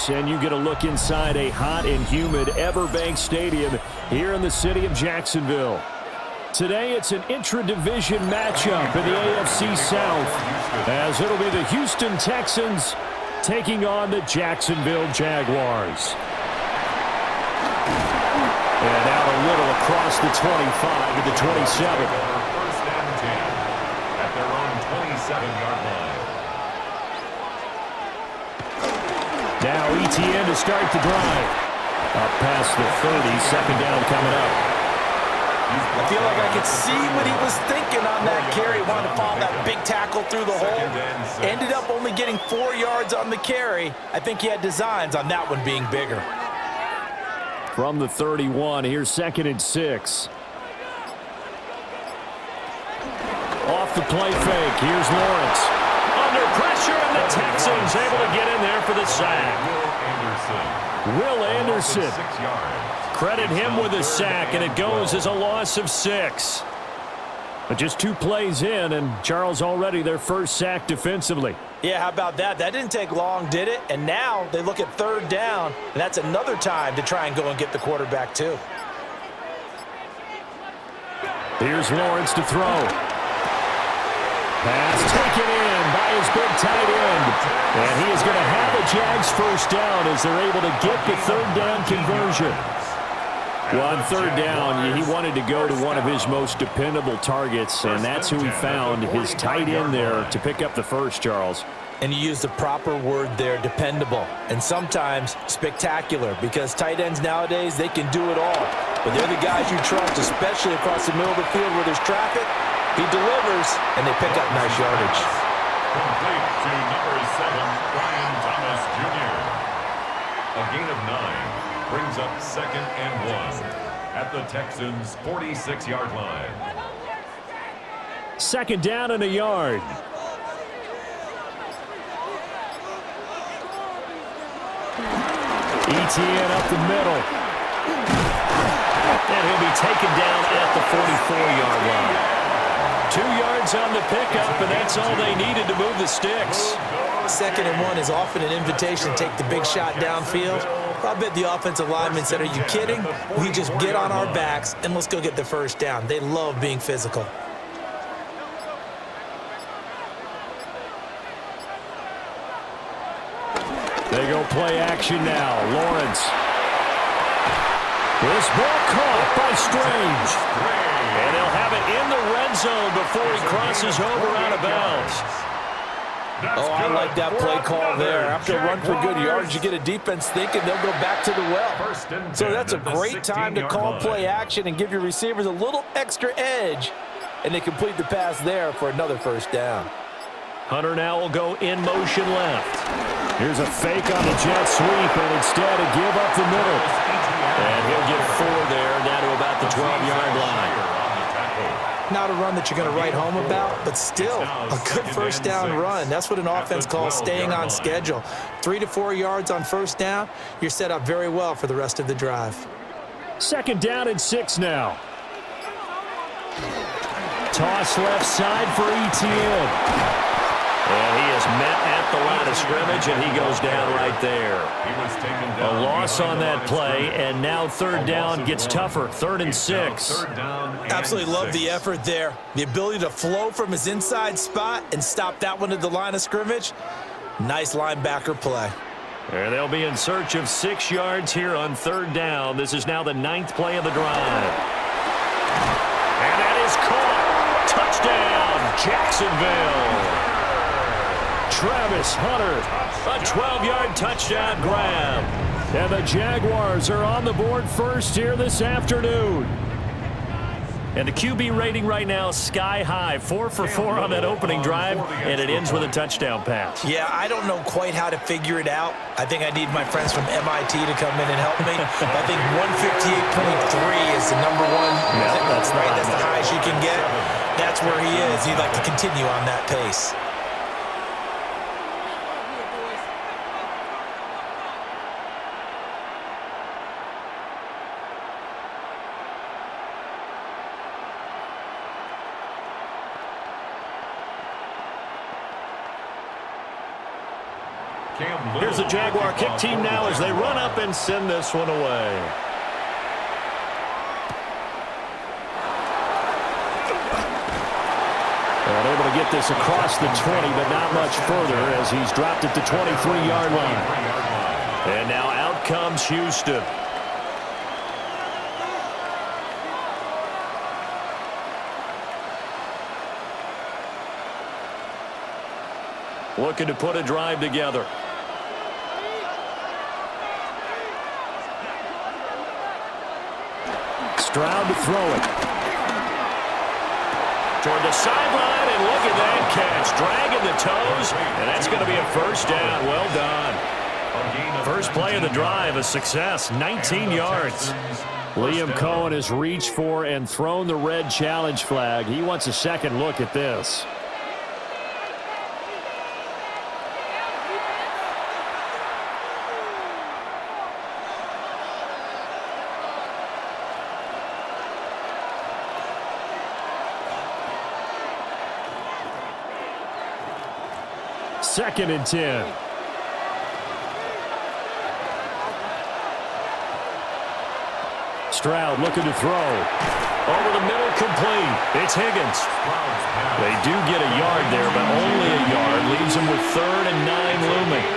Sports, and you get a look inside a hot and humid Everbank Stadium here in the city of Jacksonville. Today, it's an intra-division matchup in the AFC South, as it'll be the Houston Texans taking on the Jacksonville Jaguars. And out a little across the 25 to the 27. First and 10 at their own 27-yard line. Now ETN to start the drive. Up past the 30, second down coming up. I feel like I could see what he was thinking on that carry. Wanted to follow that big tackle through the hole. Ended up only getting 4 yards on the carry. I think he had designs on that one being bigger. From the 31, here's 2nd and 6. Off the play fake, here's Lawrence. Under pressure, and the Texans able to get in there for the sack. Will Anderson. Credit him with a sack, and it goes as a loss of 6. But just 2 plays in, and Charles already their first sack defensively. Yeah, how about that? That didn't take long, did it? And now they look at 3rd down, and that's another time to try and go and get the quarterback too. Here's Lawrence to throw. Pass taken in by his big tight end. And he is going to have a Jags first down as they're able to get the 3rd down conversion. Well, on 3rd down, he wanted to go to one of his most dependable targets, and that's who he found, his tight end there, to pick up the first, Charles. And you use the proper word there, dependable, and sometimes spectacular, because tight ends nowadays, they can do it all. But they're the guys you trust, especially across the middle of the field where there's traffic. He delivers, and they pick up nice yardage. Complete to number 7, Brian Thomas Jr. A gain of 9 brings up 2nd and 1 at the Texans' 46-yard line. 2nd down and a yard. ETN up the middle. And he'll be taken down at the 44-yard line. 2 yards on the pickup, and that's all they needed to move the sticks. 2nd and 1 is often an invitation to take the big shot downfield. I bet the offensive linemen said, are you kidding? We just get on our backs and let's go get the first down. They love being physical. They go play action now. Lawrence. This ball caught by Strange. And they'll have it in the red zone before he crosses over out of bounds. Oh, I like that play call there. After a run for good yards, you get a defense thinking they'll go back to the well. So that's a great time to call play action and give your receivers a little extra edge. And they complete the pass there for another first down. Hunter now will go in motion left. Here's a fake on the jet sweep, and instead a give up the middle. And he'll get 4 there, down to about the 12-yard line. Not a run that you're going to write home about, but still a good first down run. That's what an offense calls staying on schedule. 3 to 4 yards on first down, you're set up very well for the rest of the drive. 2nd down and 6 now. Toss left side for ETN. And he is met at the line of scrimmage, and he goes down right there. A loss on that play, and now 3rd down gets tougher. 3rd and 6. Absolutely love the effort there. The ability to flow from his inside spot and stop that one at the line of scrimmage. Nice linebacker play. And they'll be in search of 6 yards here on 3rd down. This is now the 9th play of the drive. And that is caught. Touchdown, Jacksonville. Travis Hunter, a 12-yard touchdown grab. And the Jaguars are on the board first here this afternoon. And the QB rating right now sky high. 4 for 4 on that opening drive, and it ends with a touchdown pass. Yeah, I don't know quite how to figure it out. I think I need my friends from MIT to come in and help me. I think 158.3 is the number one. Yeah, that's right. That's the highest you can get. That's where he is. He'd like to continue on that pace. Here's the Jaguar kick team now as they run up and send this one away. And able to get this across the 20, but not much further as he's dropped it to 23-yard line. And now out comes Houston. Looking to put a drive together. Stroud to throw it. Toward the sideline, and look at that catch. Dragging the toes, and that's going to be a first down. Well done. First play of the drive, a success, 19 yards. Liam Cohen has reached for and thrown the red challenge flag. He wants a second look at this. Second and 10. Stroud looking to throw. Over the middle, complete. It's Higgins. They do get a yard there, but only a yard. Leaves them with 3rd and 9 looming.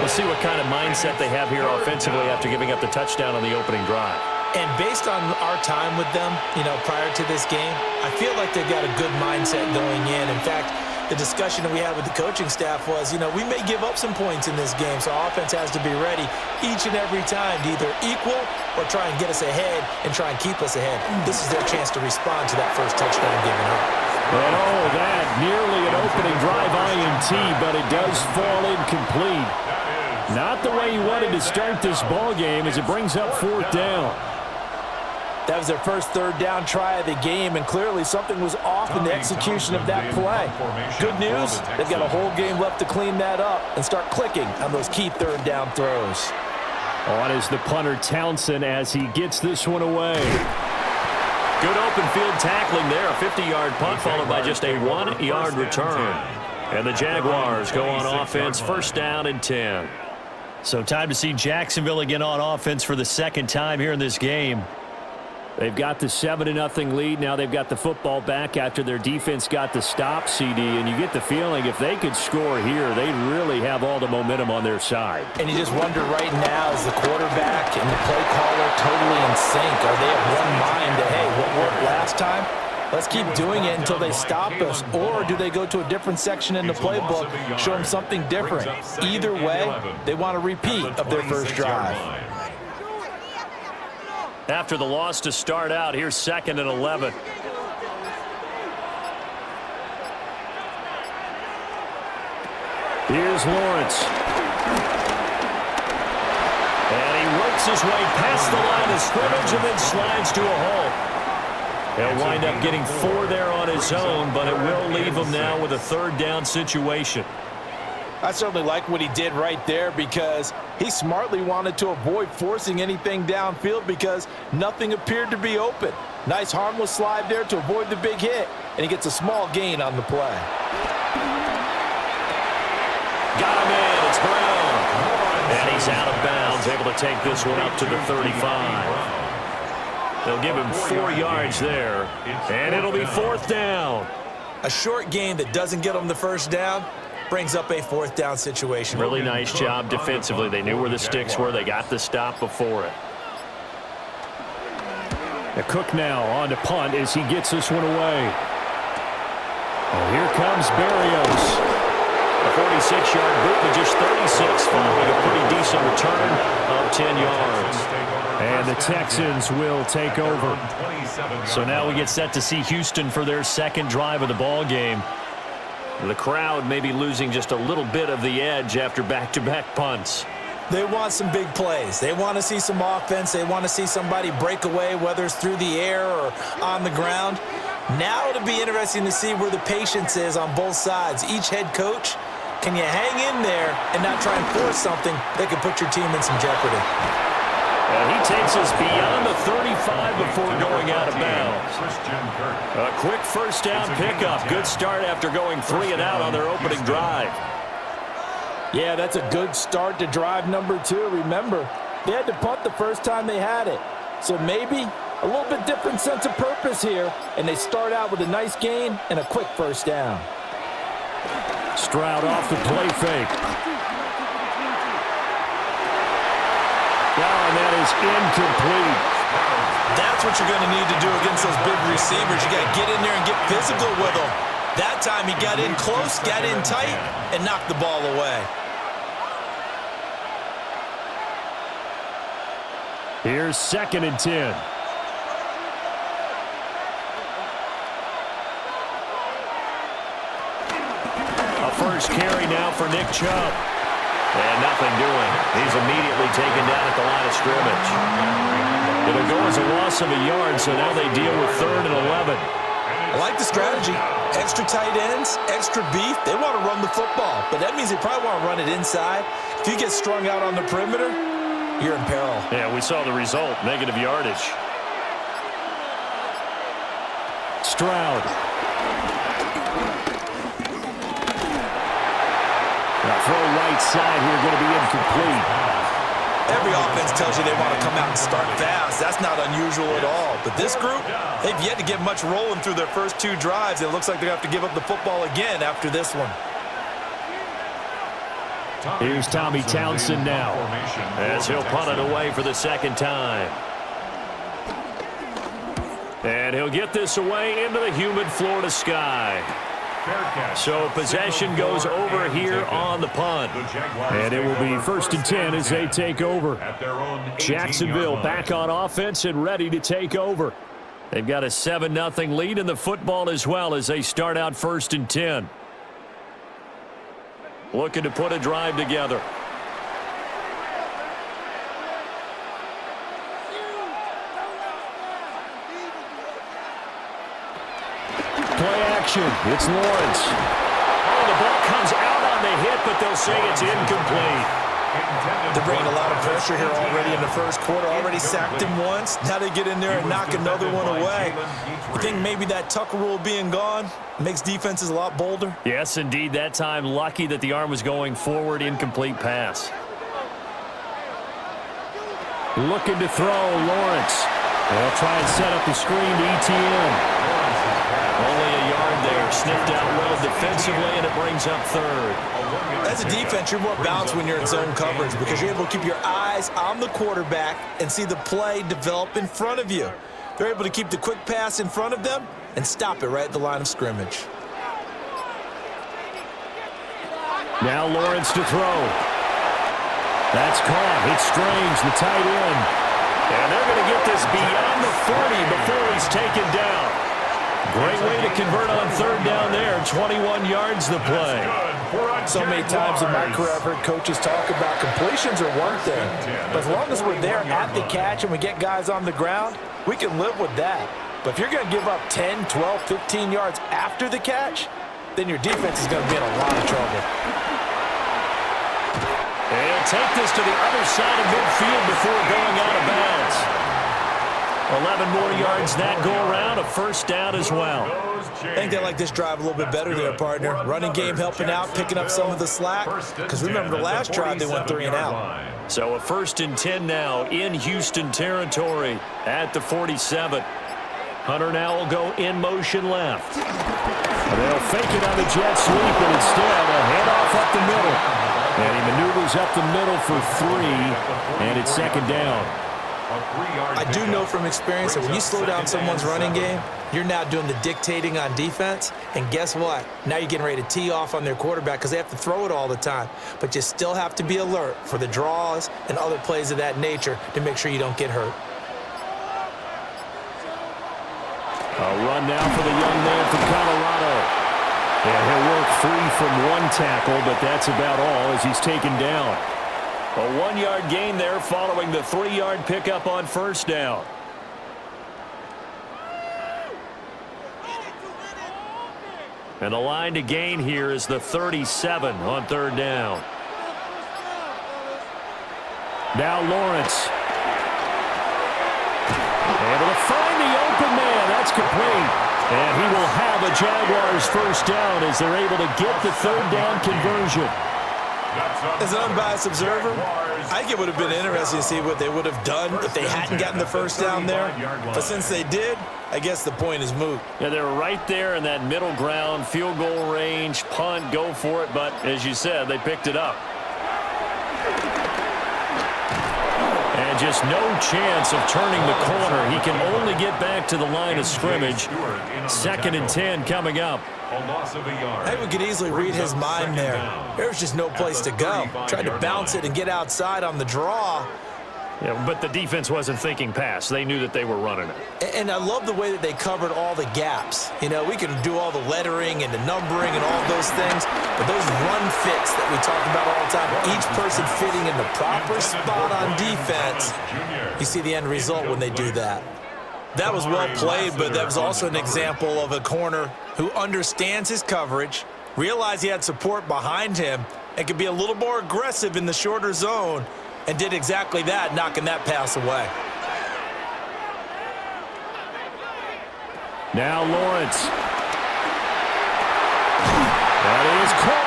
We'll see what kind of mindset they have here offensively after giving up the touchdown on the opening drive. And based on our time with them, prior to this game, I feel like they've got a good mindset going in. In fact, the discussion that we had with the coaching staff was, we may give up some points in this game, so our offense has to be ready each and every time to either equal or try and get us ahead and try and keep us ahead. This is their chance to respond to that first touchdown given up. And that nearly an opening drive INT, but it does fall incomplete. Not the way you wanted to start this ball game as it brings up 4th down. That was their first 3rd down try of the game, and clearly something was off in the execution of that play. Good news, they've got a whole game left to clean that up and start clicking on those key 3rd down throws. On is the punter Townsend as he gets this one away. Good open field tackling there. A 50-yard punt followed by just a 1-yard return. And the Jaguars go on offense, first down and 10. So time to see Jacksonville again on offense for the second time here in this game. They've got the 7-0 lead. Now they've got the football back after their defense got the stop, CD. And you get the feeling if they could score here, they really have all the momentum on their side. And you just wonder right now, is the quarterback and the play caller totally in sync? Are they of one mind that, hey, what worked last time? Let's keep doing it until they stop us. Or do they go to a different section in the playbook, show them something different? Either way, they want a repeat of their first drive. After the loss to start out, here's 2nd and 11. Here's Lawrence. And he works his way past the line of scrimmage and then slides to a halt. He'll wind up getting 4 there on his own, but it will leave him now with a 3rd down situation. I certainly like what he did right there because he smartly wanted to avoid forcing anything downfield because nothing appeared to be open. Nice harmless slide there to avoid the big hit, and he gets a small gain on the play. Got him in. It's Brown. And he's out of bounds, able to take this one up to the 35. They'll give him 4 yards there, and it'll be 4th down. A short gain that doesn't get him the first down brings up a 4th down situation. Really nice job defensively. They knew where the sticks were. They got the stop before it. The Cook now on to punt as he gets this one away. And here comes Berrios. A 46-yard boot, but just 36 following a pretty decent return of 10 yards. And the Texans will take over. So now we get set to see Houston for their second drive of the ball game. The crowd may be losing just a little bit of the edge after back-to-back punts. They want some big plays. They want to see some offense. They want to see somebody break away, whether it's through the air or on the ground. Now it'll be interesting to see where the patience is on both sides. Each head coach, can you hang in there and not try and force something that could put your team in some jeopardy? And he takes us beyond the 35 before going out of bounds. A quick first down pickup. Good start after going 3 and out on their opening drive. Yeah, that's a good start to drive number 2. Remember, they had to punt the first time they had it. So maybe a little bit different sense of purpose here, and they start out with a nice gain and a quick first down. Stroud off the play fake. Oh, and that is incomplete. That's what you're going to need to do against those big receivers. You got to get in there and get physical with them. That time he got in close, got in tight, and knocked the ball away. Here's 2nd and 10. A first carry now for Nick Chubb. And nothing doing. He's immediately taken down at the line of scrimmage. It'll go as a loss of a yard, so now they deal with 3rd and 11. I like the strategy. Extra tight ends, extra beef. They want to run the football, but that means they probably want to run it inside. If you get strung out on the perimeter, you're in peril. Yeah, we saw the result, negative yardage. Stroud. Now throw right side here, going to be incomplete. Every offense tells you they want to come out and start fast. That's not unusual at all. But this group, they've yet to get much rolling through their first 2 drives. It looks like they have to give up the football again after this one. Here's Tommy Townsend now, as he'll punt it away for the 2nd time. And he'll get this away into the humid Florida sky. So possession goes over here on the punt. And it will be 1st and 10 as they take over. Jacksonville back on offense and ready to take over. They've got a 7-0 lead in the football as well as they start out 1st and 10. Looking to put a drive together. Play action. It's Lawrence. Oh, the ball comes out on the hit, but they'll say it's incomplete. They're bringing a lot of pressure here already in the first quarter. Already sacked him once. Now they get in there and knock another one away. You think maybe that Tucker rule being gone makes defenses a lot bolder? Yes, indeed. That time, lucky that the arm was going forward. Incomplete pass. Looking to throw, Lawrence. They'll try and set up the screen to ETN. Only a yard there. Sniffed out well defensively, and it brings up 3rd. As a defense, you're more balanced when you're in zone coverage because you're able to keep your eyes on the quarterback and see the play develop in front of you. They're able to keep the quick pass in front of them and stop it right at the line of scrimmage. Now Lawrence to throw. That's caught. It's Strange, the tight end. And they're going to get this beyond the 40 before he's taken down. Great way to convert on 3rd down there. 21 yards the play. So many times in my career I've heard coaches talk about completions are one thing. But as long as we're there at the catch and we get guys on the ground, we can live with that. But if you're going to give up 10, 12, 15 yards after the catch, then your defense is going to be in a lot of trouble. They'll take this to the other side of midfield before going out of bounds. 11 more yards that go around, a first down as well. I think they like this drive a little bit better there, partner. Running game helping out, picking up some of the slack. Because remember, the last drive they went 3 and out. So a 1st and 10 now in Houston territory at the 47. Hunter now will go in motion left. They'll fake it on the jet sweep, and instead a handoff up the middle. And he maneuvers up the middle for 3, and it's 2nd down. I do know from experience that when you slow down someone's running game, you're now doing the dictating on defense. And guess what? Now you're getting ready to tee off on their quarterback because they have to throw it all the time. But you still have to be alert for the draws and other plays of that nature to make sure you don't get hurt. A run now for the young man from Colorado. And he'll work free from 1 tackle, but that's about all as he's taken down. A 1-yard gain there following the 3-yard pickup on 1st down. And the line to gain here is the 37 on 3rd down. Now Lawrence. Able to find the open man. That's complete. And he will have a Jaguars first down as they're able to get the 3rd down conversion. As an unbiased observer, I think it would have been interesting to see what they would have done if they hadn't gotten the first down there. But since they did, I guess the point is moot. Yeah, they're right there in that middle ground, field goal range, punt, go for it. But as you said, they picked it up. And just no chance of turning the corner. He can only get back to the line of scrimmage. 2nd and 10 coming up. I think we could easily read his mind there. There's just no place to go. Tried to bounce it and get outside on the draw. Yeah, but the defense wasn't thinking pass. They knew that they were running it. And I love the way that they covered all the gaps. You know, we can do all the lettering and the numbering and all those things, but those run fits that we talk about all the time, each person fitting in the proper spot on defense, you see the end result when they do that. That was well played, but that was also an example of a corner who understands his coverage, realized he had support behind him, and could be a little more aggressive in the shorter zone, and did exactly that, knocking that pass away. Now Lawrence. That is caught.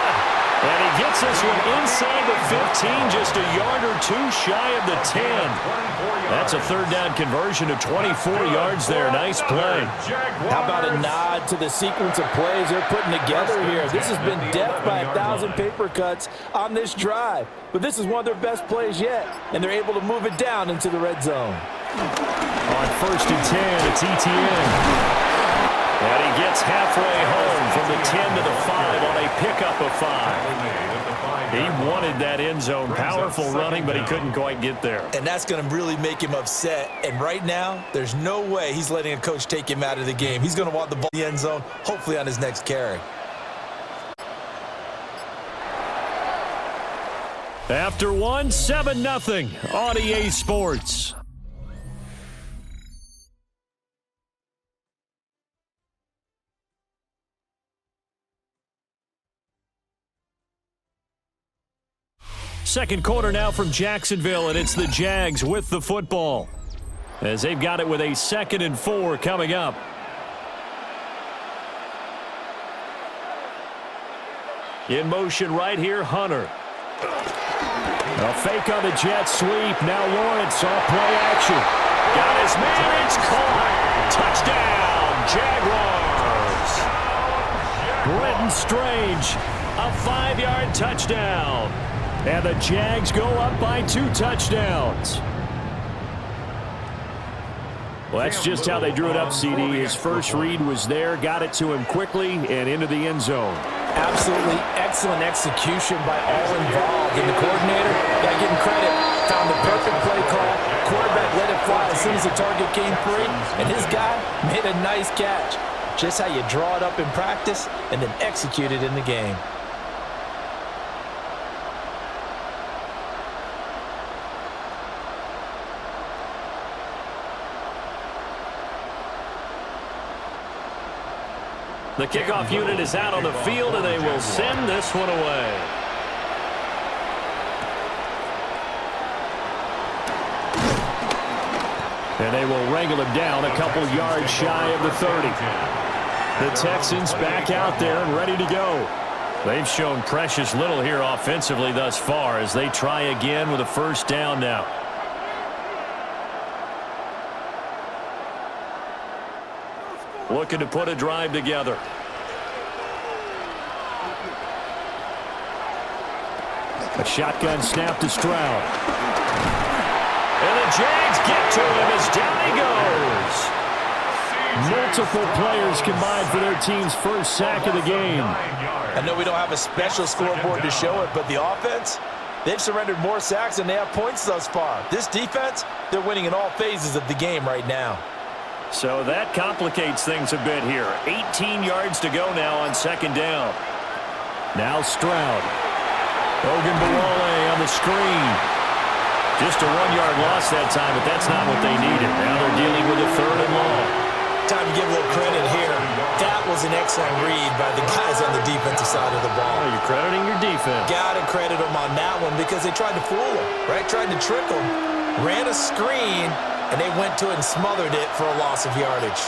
And he gets this one inside the 15, just a yard or two shy of the 10. That's a 3rd down conversion of 24 yards there. Nice play. How about a nod to the sequence of plays they're putting together here? This has been death by 1,000 paper cuts on this drive. But this is one of their best plays yet, and they're able to move it down into the red zone. On 1st and 10, it's ETN. And he gets halfway home from the 10 to the 5 on a pickup of 5. He wanted that end zone. Powerful running, but he couldn't quite get there. And that's going to really make him upset. And right now, there's no way he's letting a coach take him out of the game. He's going to want the ball in the end zone, hopefully on his next carry. After one, 7-0 on EA Sports. Second quarter now from Jacksonville, and it's the Jags with the football, as they've got it with a 2nd and 4 coming up. In motion right here, Hunter. A fake on the jet sweep. Now Lawrence off play action. Got his man. It's caught. Touchdown, Jaguars. Brenton Strange, a 5-yard touchdown. And the Jags go up by 2 touchdowns. Well, that's just how they drew it up, CD. His first read was there, got it to him quickly, and into the end zone. Absolutely excellent execution by all involved. And the coordinator, got to give him credit, found the perfect play call. Quarterback let it fly as soon as the target came free, and his guy made a nice catch. Just how you draw it up in practice and then execute it in the game. The kickoff unit is out on the field, and they will send this one away. And they will wrangle him down a couple yards shy of the 30. The Texans back out there and ready to go. They've shown precious little here offensively thus far as they try again with a 1st down now. Looking to put a drive together. A shotgun snap to Stroud. And the Jags get to him as down he goes. Multiple players combined for their team's first sack of the game. I know we don't have a special scoreboard to show it, but the offense, they've surrendered more sacks than they have points thus far. This defense, they're winning in all phases of the game right now. So that complicates things a bit here. 18 yards to go now on 2nd down. Now Stroud. Ogunbowale on the screen. Just a 1-yard loss that time, but that's not what they needed. Now they're dealing with a 3rd and long. Time to give a little credit here. That was an excellent read by the guys on the defensive side of the ball. Oh, you're crediting your defense. Got to credit them on that one because they tried to fool them, right? Tried to trick them. Ran a screen. And they went to it and smothered it for a loss of yardage.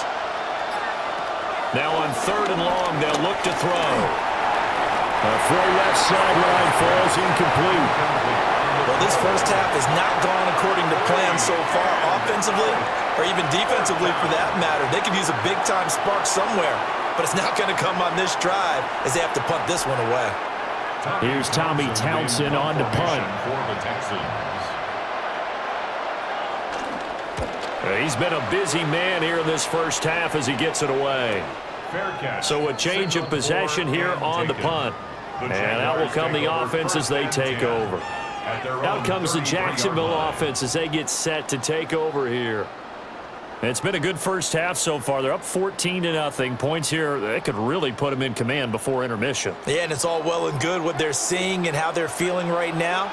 Now on 3rd and long, they'll look to throw. A throw left sideline falls incomplete. Well, this first half has not gone according to plan so far, offensively or even defensively for that matter. They could use a big-time spark somewhere, but it's not going to come on this drive as they have to punt this one away. Here's Tommy Townsend on to punt. For the Texans. He's been a busy man here in this first half as he gets it away. So a change of possession here on the punt. And out will come the offense as they take over. Out comes the Jacksonville offense as they get set to take over here. It's been a good first half so far. They're up 14-0. Points here, they could really put them in command before intermission. Yeah, and it's all well and good what they're seeing and how they're feeling right now.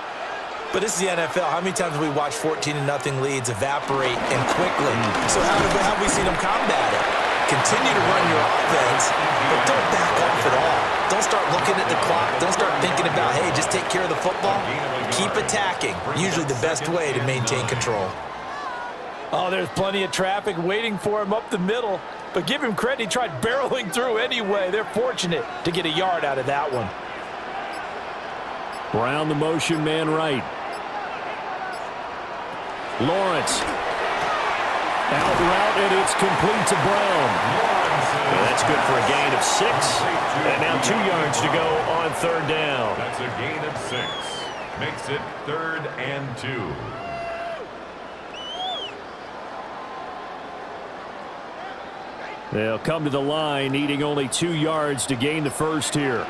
But this is the NFL. How many times have we watched 14-0 leads evaporate and quickly? So how have we seen them combat it? Continue to run your offense, but don't back off at all. Don't start looking at the clock. Don't start thinking about, hey, just take care of the football. Keep attacking. Usually the best way to maintain control. Oh, there's plenty of traffic waiting for him up the middle. But give him credit, he tried barreling through anyway. They're fortunate to get a yard out of that one. Brown the motion man right. Lawrence. Out route, and it's complete to Brown. That's good for a gain of 6. And now 2 yards to go on third down. That's a gain of 6. Makes it 3rd and 2. They'll come to the line, needing only 2 yards to gain the first here.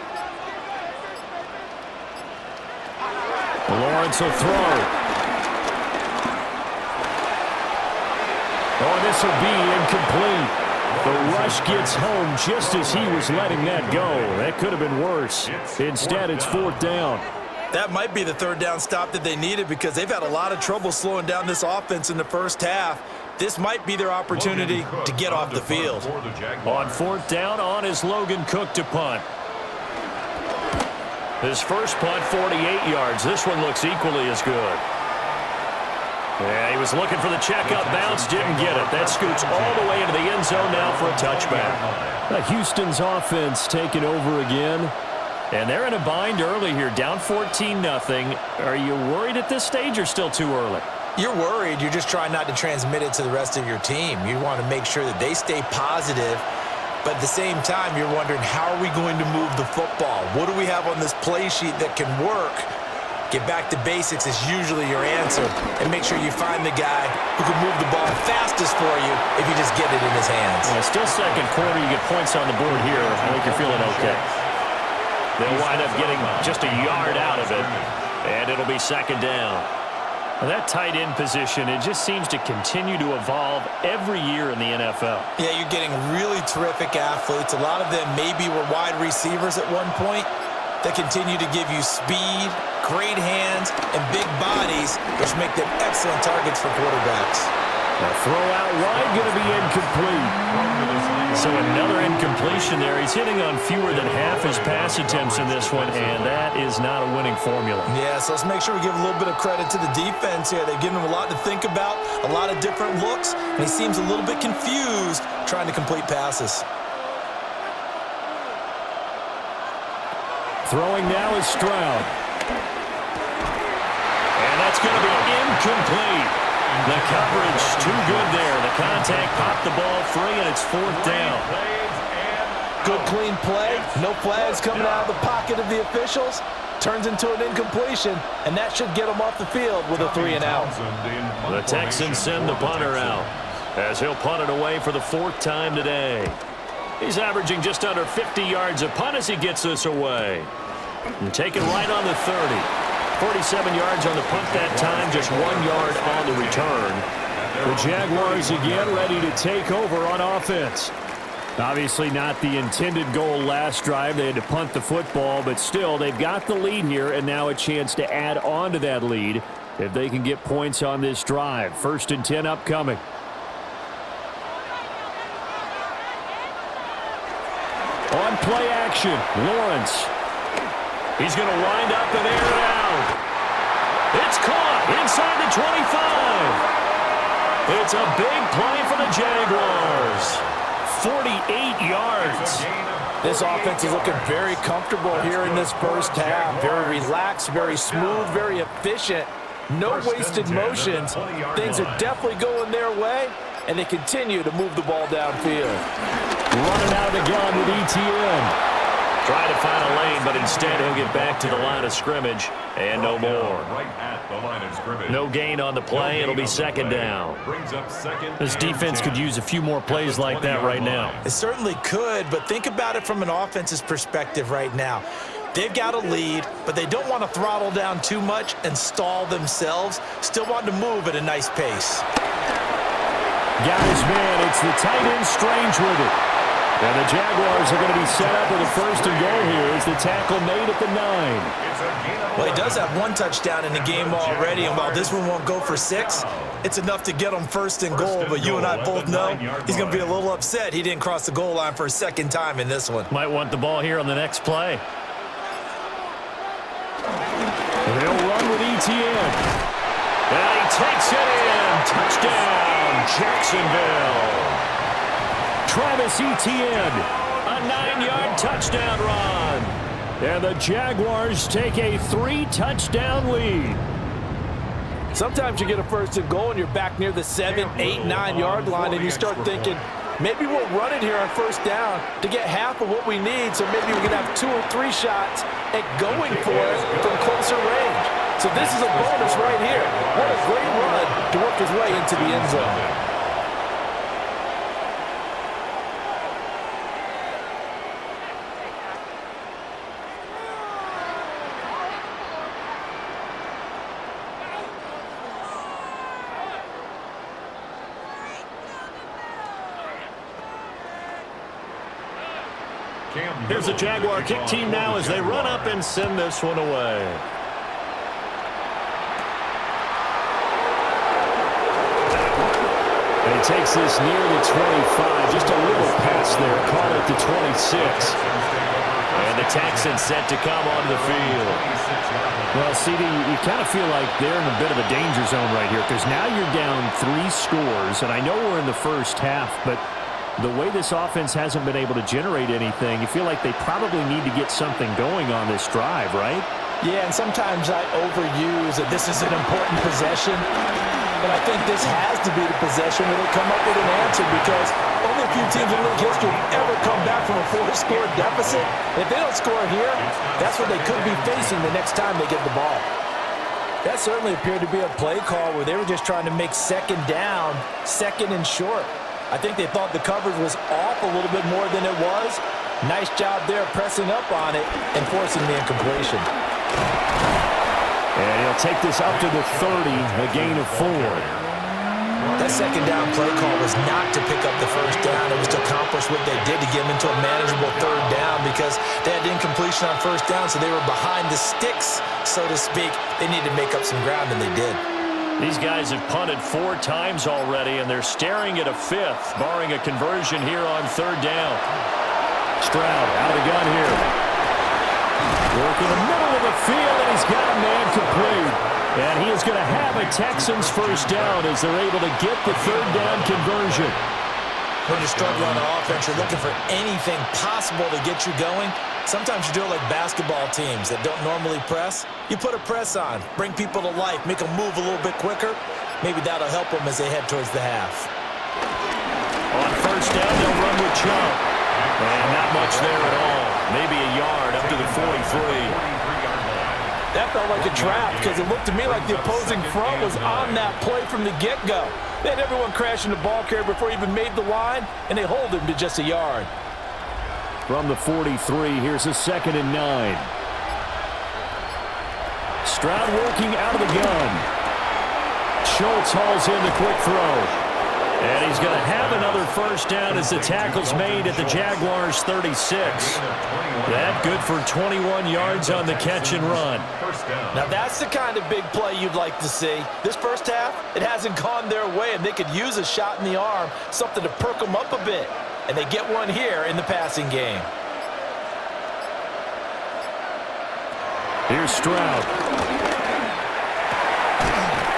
Lawrence will throw. Oh, this will be incomplete. The rush gets home just as he was letting that go. That could have been worse. Instead, it's 4th down. That might be the 3rd down stop that they needed because they've had a lot of trouble slowing down this offense in the first half. This might be their opportunity to get off the field. On 4th down, on is Logan Cook to punt. His first punt, 48 yards. This one looks equally as good. Yeah, he was looking for the checkup bounce, didn't get it. That scoots all the way into the end zone now for a touchback. Houston's offense taking over again. And they're in a bind early here, down 14-0. Are you worried at this stage or still too early? You're worried. You're just trying not to transmit it to the rest of your team. You want to make sure that they stay positive. But at the same time, you're wondering, how are we going to move the football? What do we have on this play sheet that can work? Get back to basics is usually your answer. And make sure you find the guy who can move the ball fastest for you if you just get it in his hands. Well, still second quarter. You get points on the board here. I think you're feeling okay. They'll wind up getting just a yard out of it. And it'll be 2nd down. Well, that tight end position, it just seems to continue to evolve every year in the NFL. Yeah, you're getting really terrific athletes. A lot of them maybe were wide receivers at one point that continue to give you speed, great hands, and big bodies, which make them excellent targets for quarterbacks. A throw out wide, going to be incomplete. So another incompletion there. He's hitting on fewer than half his pass attempts in this one, and that is not a winning formula. Yeah, so let's make sure we give a little bit of credit to the defense here. They've given him a lot to think about, a lot of different looks, and he seems a little bit confused trying to complete passes. Throwing now is Stroud. And that's going to be incomplete. The coverage too good there. The contact popped the ball free, and it's 4th down. Good clean play. No flags coming out of the pocket of the officials. Turns into an incompletion, and that should get them off the field with a 3 and out. The Texans send the punter out as he'll punt it away for the 4th time today. He's averaging just under 50 yards a punt as he gets this away. And taken right on the 30. 47 yards on the punt that time, just 1 yard on the return. The Jaguars again ready to take over on offense. Obviously not the intended goal last drive. They had to punt the football, but still they've got the lead here and now a chance to add on to that lead if they can get points on this drive. 1st and 10 upcoming. On play action, Lawrence. He's going to wind up and air it out. It's caught inside the 25. It's a big play for the Jaguars. 48 yards. This offense is looking very comfortable here in this first half. Very relaxed, very smooth, very efficient. No wasted motions. Things are definitely going their way, and they continue to move the ball downfield. Running out of the gun with ETN. Trying to find a lane, but instead he'll get back to the line of scrimmage, and no more. Right at the line of scrimmage. No gain on the play. It'll be second down. Brings up second. This defense could use a few more plays like that right now. It certainly could, but think about it from an offense's perspective right now. They've got a lead, but they don't want to throttle down too much and stall themselves. Still want to move at a nice pace. Got his man. It's the tight end Strange with it. And the Jaguars are going to be set up with a first and goal here as the tackle made at the 9. Well, he does have one touchdown in the game already, and while this one won't go for 6, it's enough to get him first and goal. But you and I both know he's going to be a little upset he didn't cross the goal line for a second time in this one. Might want the ball here on the next play. They'll run with ETN. And he takes it in. Touchdown, Jacksonville. Travis Etienne, a 9-yard touchdown run. And the Jaguars take a 3-touchdown lead. Sometimes you get a first and goal and you're back near the 7, 8, 9-yard line, and you start thinking, maybe we'll run it here on first down to get half of what we need, so maybe we can have 2 or 3 shots at going for it from closer range. So this is a bonus right here. What a great run to work his way into the end zone. Here's the Jaguar kick team now as they run up and send this one away. And he takes this near the 25. Just a little pass there. Caught at the 26. And the Texans set to come onto the field. Well, CD, you kind of feel like they're in a bit of a danger zone right here because now you're down 3 scores. And I know we're in the first half, but the way this offense hasn't been able to generate anything, you feel like they probably need to get something going on this drive, right? Yeah, and sometimes I overuse that this is an important possession, but I think this has to be the possession where they come up with an answer because only a few teams in league history have ever come back from a 4-score deficit. If they don't score here, that's what they could be facing the next time they get the ball. That certainly appeared to be a play call where they were just trying to make second down, second and short. I think they thought the coverage was off a little bit more than it was. Nice job there pressing up on it and forcing the incompletion. And he'll take this up to the 30, a gain of 4. That second down play call was not to pick up the first down. It was to accomplish what they did to get them into a manageable third down because they had incompletion on first down, so they were behind the sticks, so to speak. They needed to make up some ground, and they did. These guys have punted 4 times already, and they're staring at a 5th, barring a conversion here on third down. Stroud out of the gun here. Work in the middle of the field, and he's got a man complete. And he is going to have a Texans first down as they're able to get the third down conversion. When you're struggling on offense, you're looking for anything possible to get you going. Sometimes you do it like basketball teams that don't normally press. You put a press on, bring people to life, make them move a little bit quicker. Maybe that'll help them as they head towards the half. On first down, they'll run with Chunk. And not much there at all. Maybe a yard up to the 43. That felt like a trap because it looked to me like the opposing front was on that play from the get-go. They had everyone crashing the ball carrier before he even made the line, and they hold him to just a yard. From the 43, here's a 2nd and 9. Stroud working out of the gun. Schultz hauls in the quick throw. And he's going to have another first down as the tackle's made at the Jaguars' 36. That good for 21 yards on the catch and run. Now that's the kind of big play you'd like to see. This first half, it hasn't gone their way, and they could use a shot in the arm, something to perk them up a bit. And they get one here in the passing game. Here's Stroud.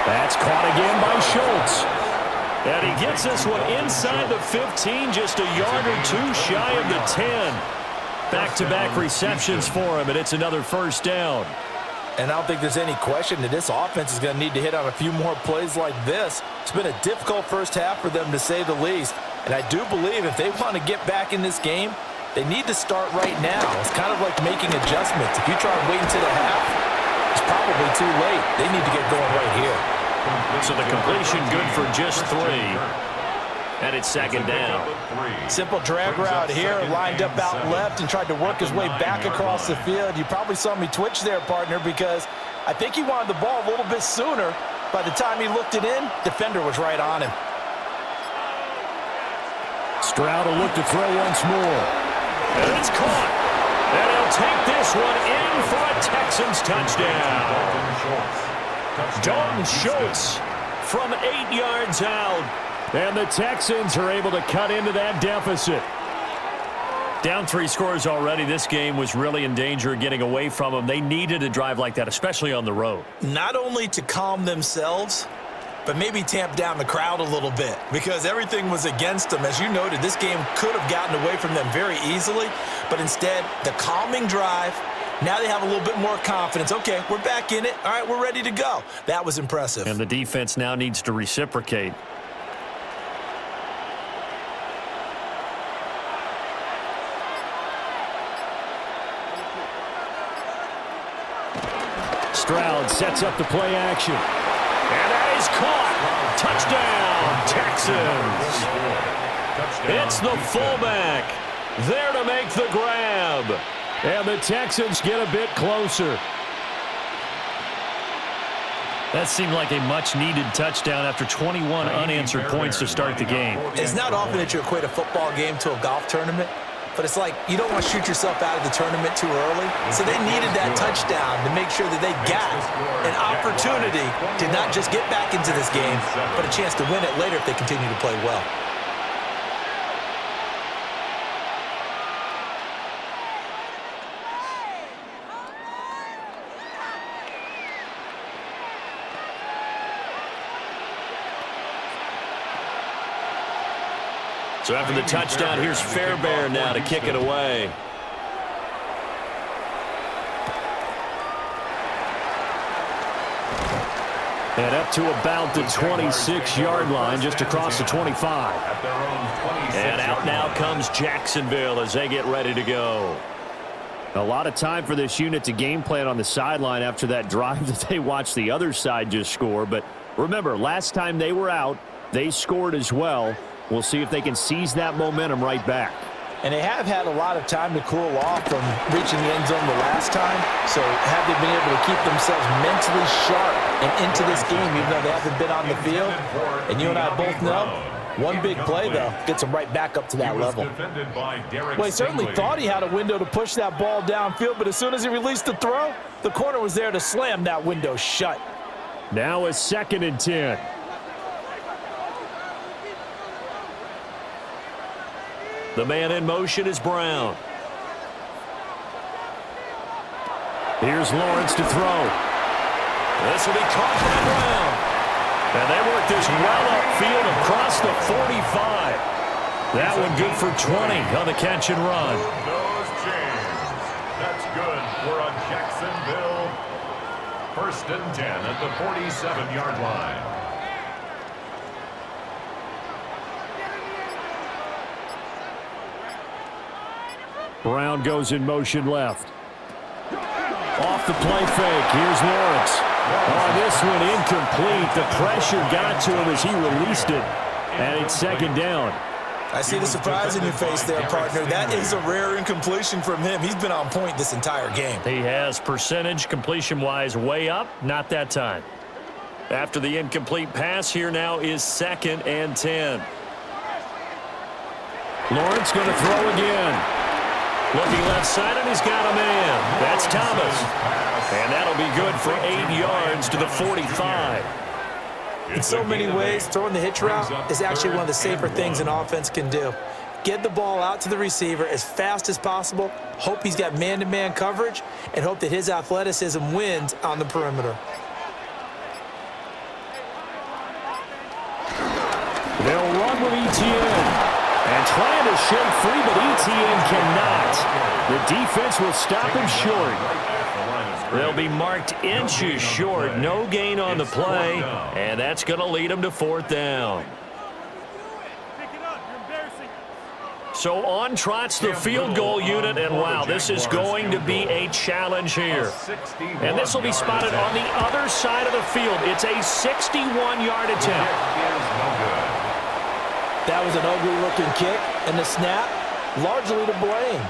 That's caught again by Schultz. And he gets this one inside the 15, just a yard or 2 shy of the 10. Back-to-back receptions for him, and it's another first down. And I don't think there's any question that this offense is going to need to hit on a few more plays like this. It's been a difficult first half for them, to say the least. And I do believe if they want to get back in this game, they need to start right now. It's kind of like making adjustments. If you try and wait until the half, it's probably too late. They need to get going right here. So the completion good for just 3. And it's second down. Simple drag route here, lined up out left and tried to work his way back across the field. You probably saw me twitch there, partner, because I think he wanted the ball a little bit sooner. By the time he looked it in, defender was right on him. Stroud will look to throw once more. And it's caught. And he'll take this one in for a Texans touchdown. Dalton Schultz from 8 yards out. And the Texans are able to cut into that deficit. Down 3 scores already. This game was really in danger of getting away from them. They needed a drive like that, especially on the road. Not only to calm themselves, but maybe tamp down the crowd a little bit, because everything was against them. As you noted, this game could have gotten away from them very easily, but instead, the calming drive, now they have a little bit more confidence. Okay, we're back in it. All right, we're ready to go. That was impressive. And the defense now needs to reciprocate. Stroud sets up the play action. And that is caught. Touchdown, Texans. It's the fullback there to make the grab. And the Texans get a bit closer. That seemed like a much-needed touchdown after 21 unanswered points to start the game. It's not often that you equate a football game to a golf tournament, but it's like you don't want to shoot yourself out of the tournament too early. So they needed that touchdown to make sure that they got an opportunity to not just get back into this game, but a chance to win it later if they continue to play well. So after the touchdown, here's Fairbairn now to kick it away. And up to about the 26-yard line, just across the 25. And out now comes Jacksonville as they get ready to go. A lot of time for this unit to game plan on the sideline after that drive that they watched the other side just score. But remember, last time they were out, they scored as well. We'll see if they can seize that momentum right back. And they have had a lot of time to cool off from reaching the end zone the last time. So have they been able to keep themselves mentally sharp and into this game, even though they haven't been on the field? And you and I both know, one big play, though, gets them right back up to that level. Well, he certainly thought he had a window to push that ball downfield, but as soon as he released the throw, the corner was there to slam that window shut. Now a 2nd and 10. The man in motion is Brown. Here's Lawrence to throw. This will be caught by Brown. And they work this well upfield across the 45. That one good for 20 on the catch and run. Those chains. That's good for a Jacksonville 1st and 10 at the 47-yard line. Brown goes in motion left. Off the play fake. Here's Lawrence. Oh, this one incomplete. The pressure got to him as he released it. And it's 2nd down. I see the surprise in your face there, partner. That is a rare incompletion from him. He's been on point this entire game. He has percentage completion-wise way up. Not that time. After the incomplete pass, here now is 2nd and 10. Lawrence going to throw again. Looking left side, and he's got a man. That's Thomas. And that'll be good for 8 yards to the 45. In so many ways, throwing the hitch route is actually one of the safer things an offense can do. Get the ball out to the receiver as fast as possible, hope he's got man-to-man coverage, and hope that his athleticism wins on the perimeter. They'll run with ETN. And trying to shake free, but ETN cannot. The defense will stop him short. They'll be marked inches short. No gain on the play, and that's going to lead them to 4th down. So on trots the field goal unit, and wow, this is going to be a challenge here. And this will be spotted on the other side of the field. It's a 61-yard attempt. That was an ugly-looking kick, and the snap, largely to blame.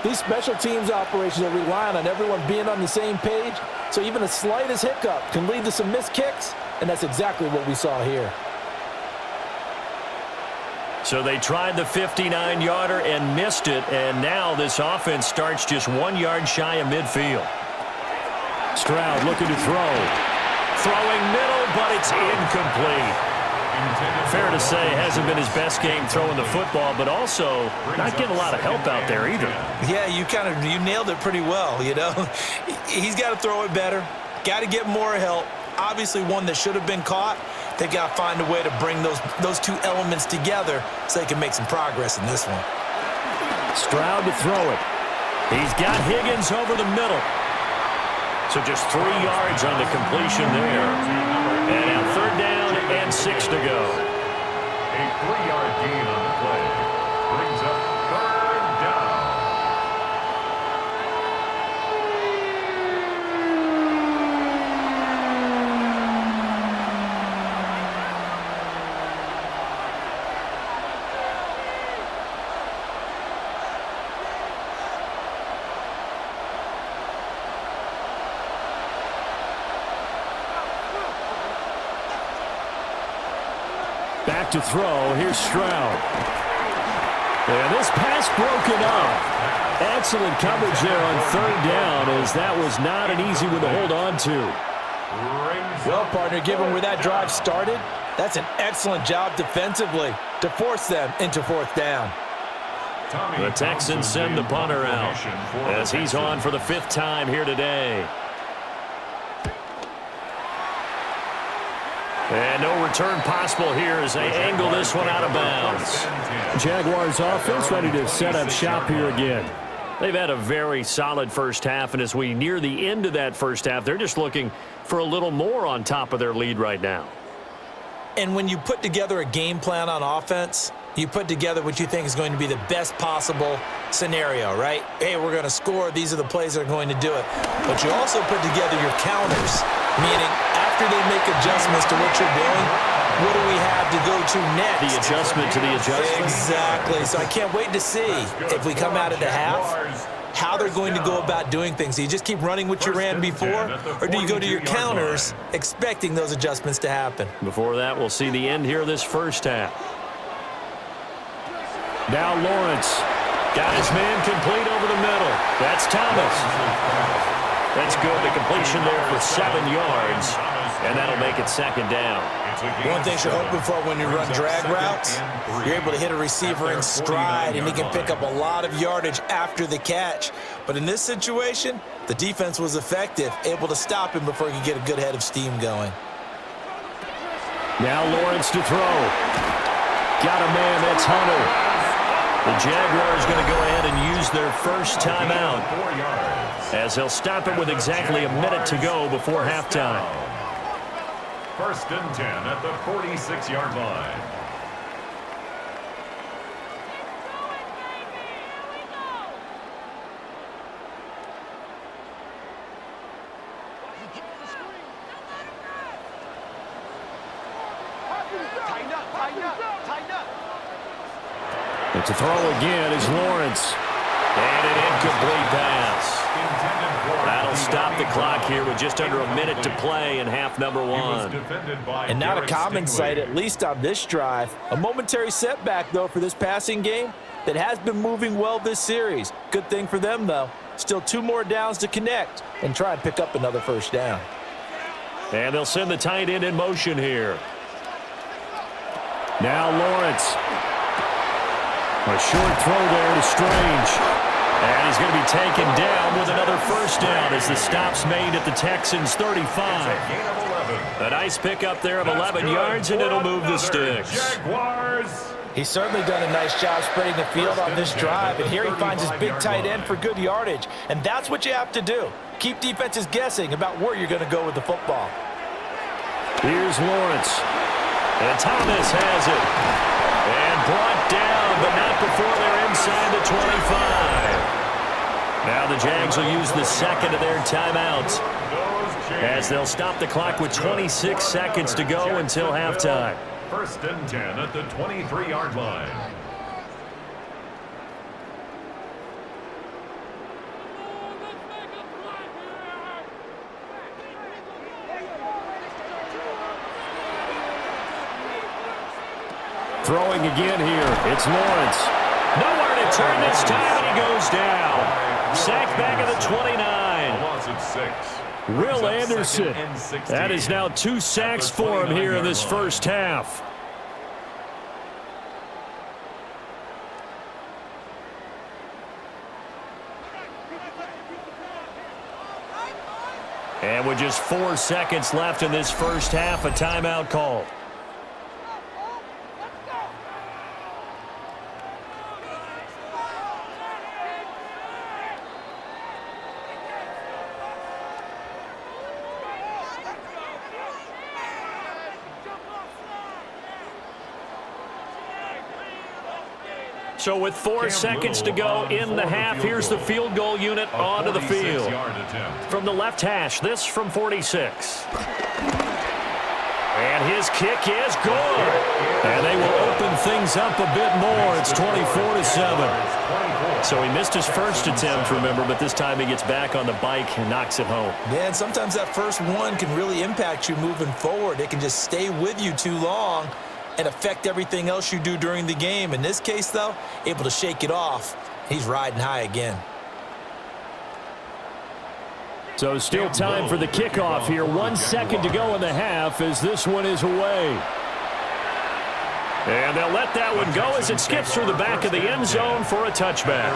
These special teams operations are relying on everyone being on the same page, so even the slightest hiccup can lead to some missed kicks, and that's exactly what we saw here. So they tried the 59-yarder and missed it, and now this offense starts just 1 yard shy of midfield. Stroud looking to throw. Throwing middle, but it's incomplete. Fair to say, hasn't been his best game throwing the football, but also not getting a lot of help out there either. Yeah, you nailed it pretty well, you know. He's got to throw it better, got to get more help. Obviously one that should have been caught. They've got to find a way to bring those two elements together so they can make some progress in this one. Stroud to throw it. He's got Higgins over the middle. So just 3 yards on the completion there. And now 3rd down and 6 to go. A 3-yard gain on the play brings up 3rd down. Back to throw. Here's Stroud. And this pass broken up. Excellent coverage there on 3rd down, as that was not an easy one to hold on to. Well, partner, given where that drive started, that's an excellent job defensively to force them into 4th down. The Texans send the punter out as he's on for the 5th time here today. And no return possible here as they angle this one out of bounds. Jaguars offense ready to set up shop here again. They've had a very solid first half, and as we near the end of that first half, they're just looking for a little more on top of their lead right now. And when you put together a game plan on offense, you put together what you think is going to be the best possible scenario, right? Hey, we're going to score. These are the plays that are going to do it. But you also put together your counters, meaning after they make adjustments to what you're doing, what do we have to go to next? The adjustment to the adjustment. Exactly. So I can't wait to see if we come out of the half, how they're going to go about doing things. Do you just keep running what you ran before, or do you go to your counters expecting those adjustments to happen? Before that, we'll see the end here of this first half. Now Lawrence got his man complete over the middle. That's Thomas. That's good. The completion there for 7 yards, and that'll make it 2nd down. One thing you're hoping for when you run drag routes, you're able to hit a receiver in stride, and he can pick up a lot of yardage after the catch. But in this situation, the defense was effective, able to stop him before he could get a good head of steam going. Now Lawrence to throw. Got a man. That's Hunter. The Jaguars going to go ahead and use their first timeout, as they'll stop it with exactly a minute to go before halftime. 1st and 10 at the 46-yard line. And to throw again is Lawrence. And an incomplete pass. That'll stop the clock here with just under a minute to play in half number 1. And not a common sight, at least on this drive. A momentary setback, though, for this passing game that has been moving well this series. Good thing for them, though. Still 2 more downs to connect and try and pick up another first down. And they'll send the tight end in motion here. Now Lawrence. A short throw there to Strange. And he's going to be taken down with another first down as the stop's made at the Texans' 35. A nice pickup there of 11 yards, and it'll move the sticks. Jaguars. He's certainly done a nice job spreading the field on this drive, and here he finds his big tight end for good yardage. And that's what you have to do. Keep defenses guessing about where you're going to go with the football. Here's Lawrence. And Thomas has it. And brought down, but not before they're inside the 25. Now the Jags will use the second of their timeouts, as they'll stop the clock with 26 seconds to go until halftime. 1st and 10 at the 23-yard line. Throwing again here. It's Lawrence. Nowhere to turn this time, and he goes down. Sacked back at the 29. A loss of 6. Will Anderson. That is now 2 sacks for him here in this first half. And with just 4 seconds left in this first half, a timeout call. So with 4 seconds to go in the half, here's the field goal unit onto the field. From the left hash, this from 46. And his kick is good. And they will open things up a bit more. It's 24-7. So he missed his first attempt, remember, but this time he gets back on the bike and knocks it home. Man, sometimes that first one can really impact you moving forward. It can just stay with you too long and affect everything else you do during the game. In this case, though, able to shake it off. He's riding high again. So still time for the kickoff here. 1 second to go in the half as this one is away. And they'll let that one go as it skips through the back of the end zone for a touchback.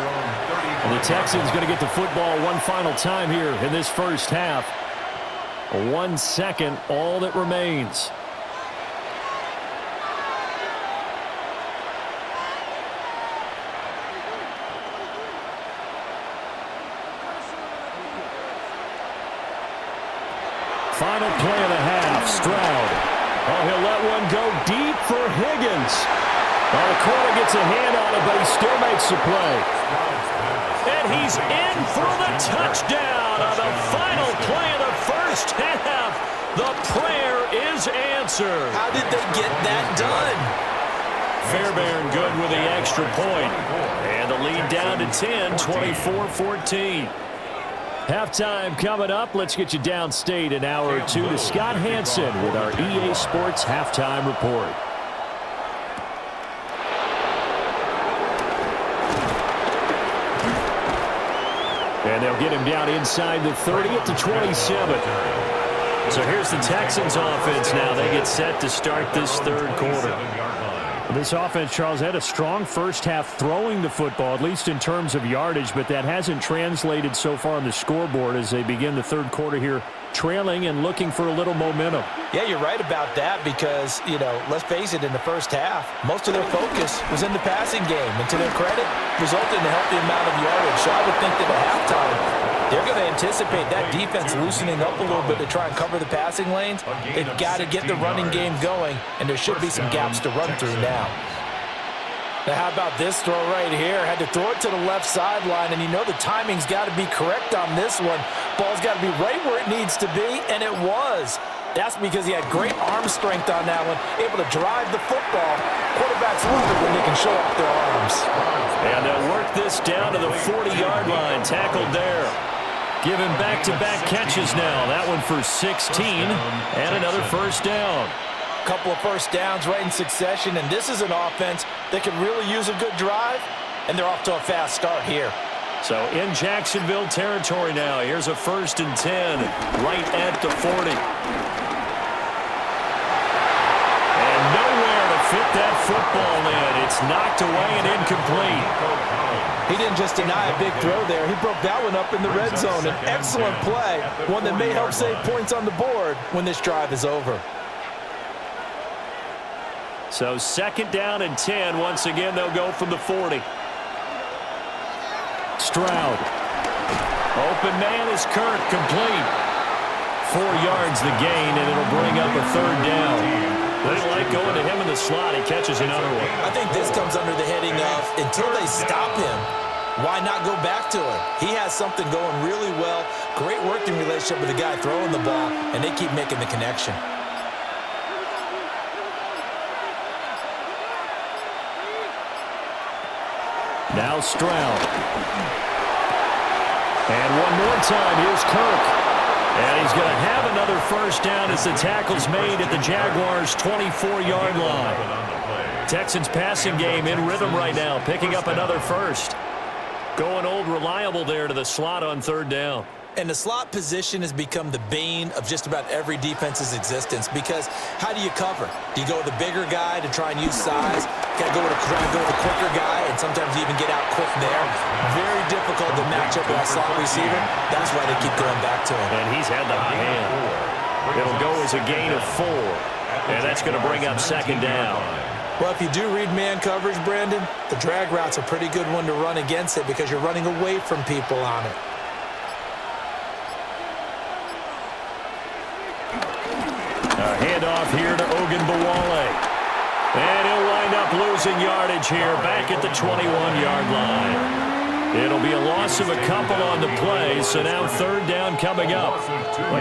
And the Texans going to get the football one final time here in this first half. 1 second, all that remains. Final play of the half, Stroud. Oh, he'll let one go deep for Higgins. Well, the corner gets a hand on it, but he still makes the play. And he's in for the touchdown on the final play of the first half. The prayer is answered. How did they get that done? Fairbairn good with the extra point. And the lead down to 10, 24-14. Halftime coming up. Let's get you downstate an hour or two to Scott Hansen with our EA Sports Halftime Report. And they'll get him down inside the 30 at the 27. So here's the Texans offense now. They get set to start this third quarter. This offense, Charles, had a strong first half throwing the football, at least in terms of yardage, but that hasn't translated so far on the scoreboard as they begin the third quarter here, trailing and looking for a little momentum. Yeah, you're right about that because, you know, let's face it, in the first half, most of their focus was in the passing game, and to their credit, resulted in a healthy amount of yardage. So I would think that at halftime, they're going to anticipate that defense loosening up a little bit to try and cover the passing lanes. They've got to get the running game going, and there should be some gaps to run through now. Now, how about this throw right here? Had to throw it to the left sideline, and you know the timing's got to be correct on this one. Ball's got to be right where it needs to be, and it was. That's because he had great arm strength on that one, able to drive the football. Quarterbacks love it when they can show off their arms. And they'll work this down to the 40-yard line, tackled there. Given back-to-back catches now. That one for 16 and another first down. Couple of first downs right in succession, and this is an offense that could really use a good drive, and they're off to a fast start here. So in Jacksonville territory now. Here's a 1st and 10 right at the 40. And nowhere to fit that football in. It's knocked away and incomplete. He didn't just deny a big throw there. He broke that one up in the red zone. An excellent play, one that may help save points on the board when this drive is over. So 2nd down and 10. Once again, they'll go from the 40. Stroud. Open man is Kirk, complete. 4 yards the gain, and it'll bring up a 3rd down. They like going to him in the slot. He catches another one. I think this comes under the heading of, until they stop him, why not go back to him? He has something going really well. Great working relationship with the guy throwing the ball, and they keep making the connection. Now Stroud. And one more time, here's Kirk. And he's going to have another 1st down as the tackle's made at the Jaguars' 24-yard line. Texans passing game in rhythm right now, picking up another 1st. Going old reliable there to the slot on 3rd down. And the slot position has become the bane of just about every defense's existence, because how do you cover? Do you go with a bigger guy to try and use size? Got to go with a quicker guy, and sometimes you even get out quick there. Very difficult to match up with that slot receiver. That's why they keep going back to him. And he's had the high hand. It'll go as a gain of 4, and that's going to bring up 2nd down. Well, if you do read man coverage, Brandon, the drag route's a pretty good one to run against it because you're running away from people on it. A handoff here to Ogunbowale. And he'll wind up losing yardage here back at the 21-yard line. It'll be a loss of a couple on the play, so now 3rd down coming up.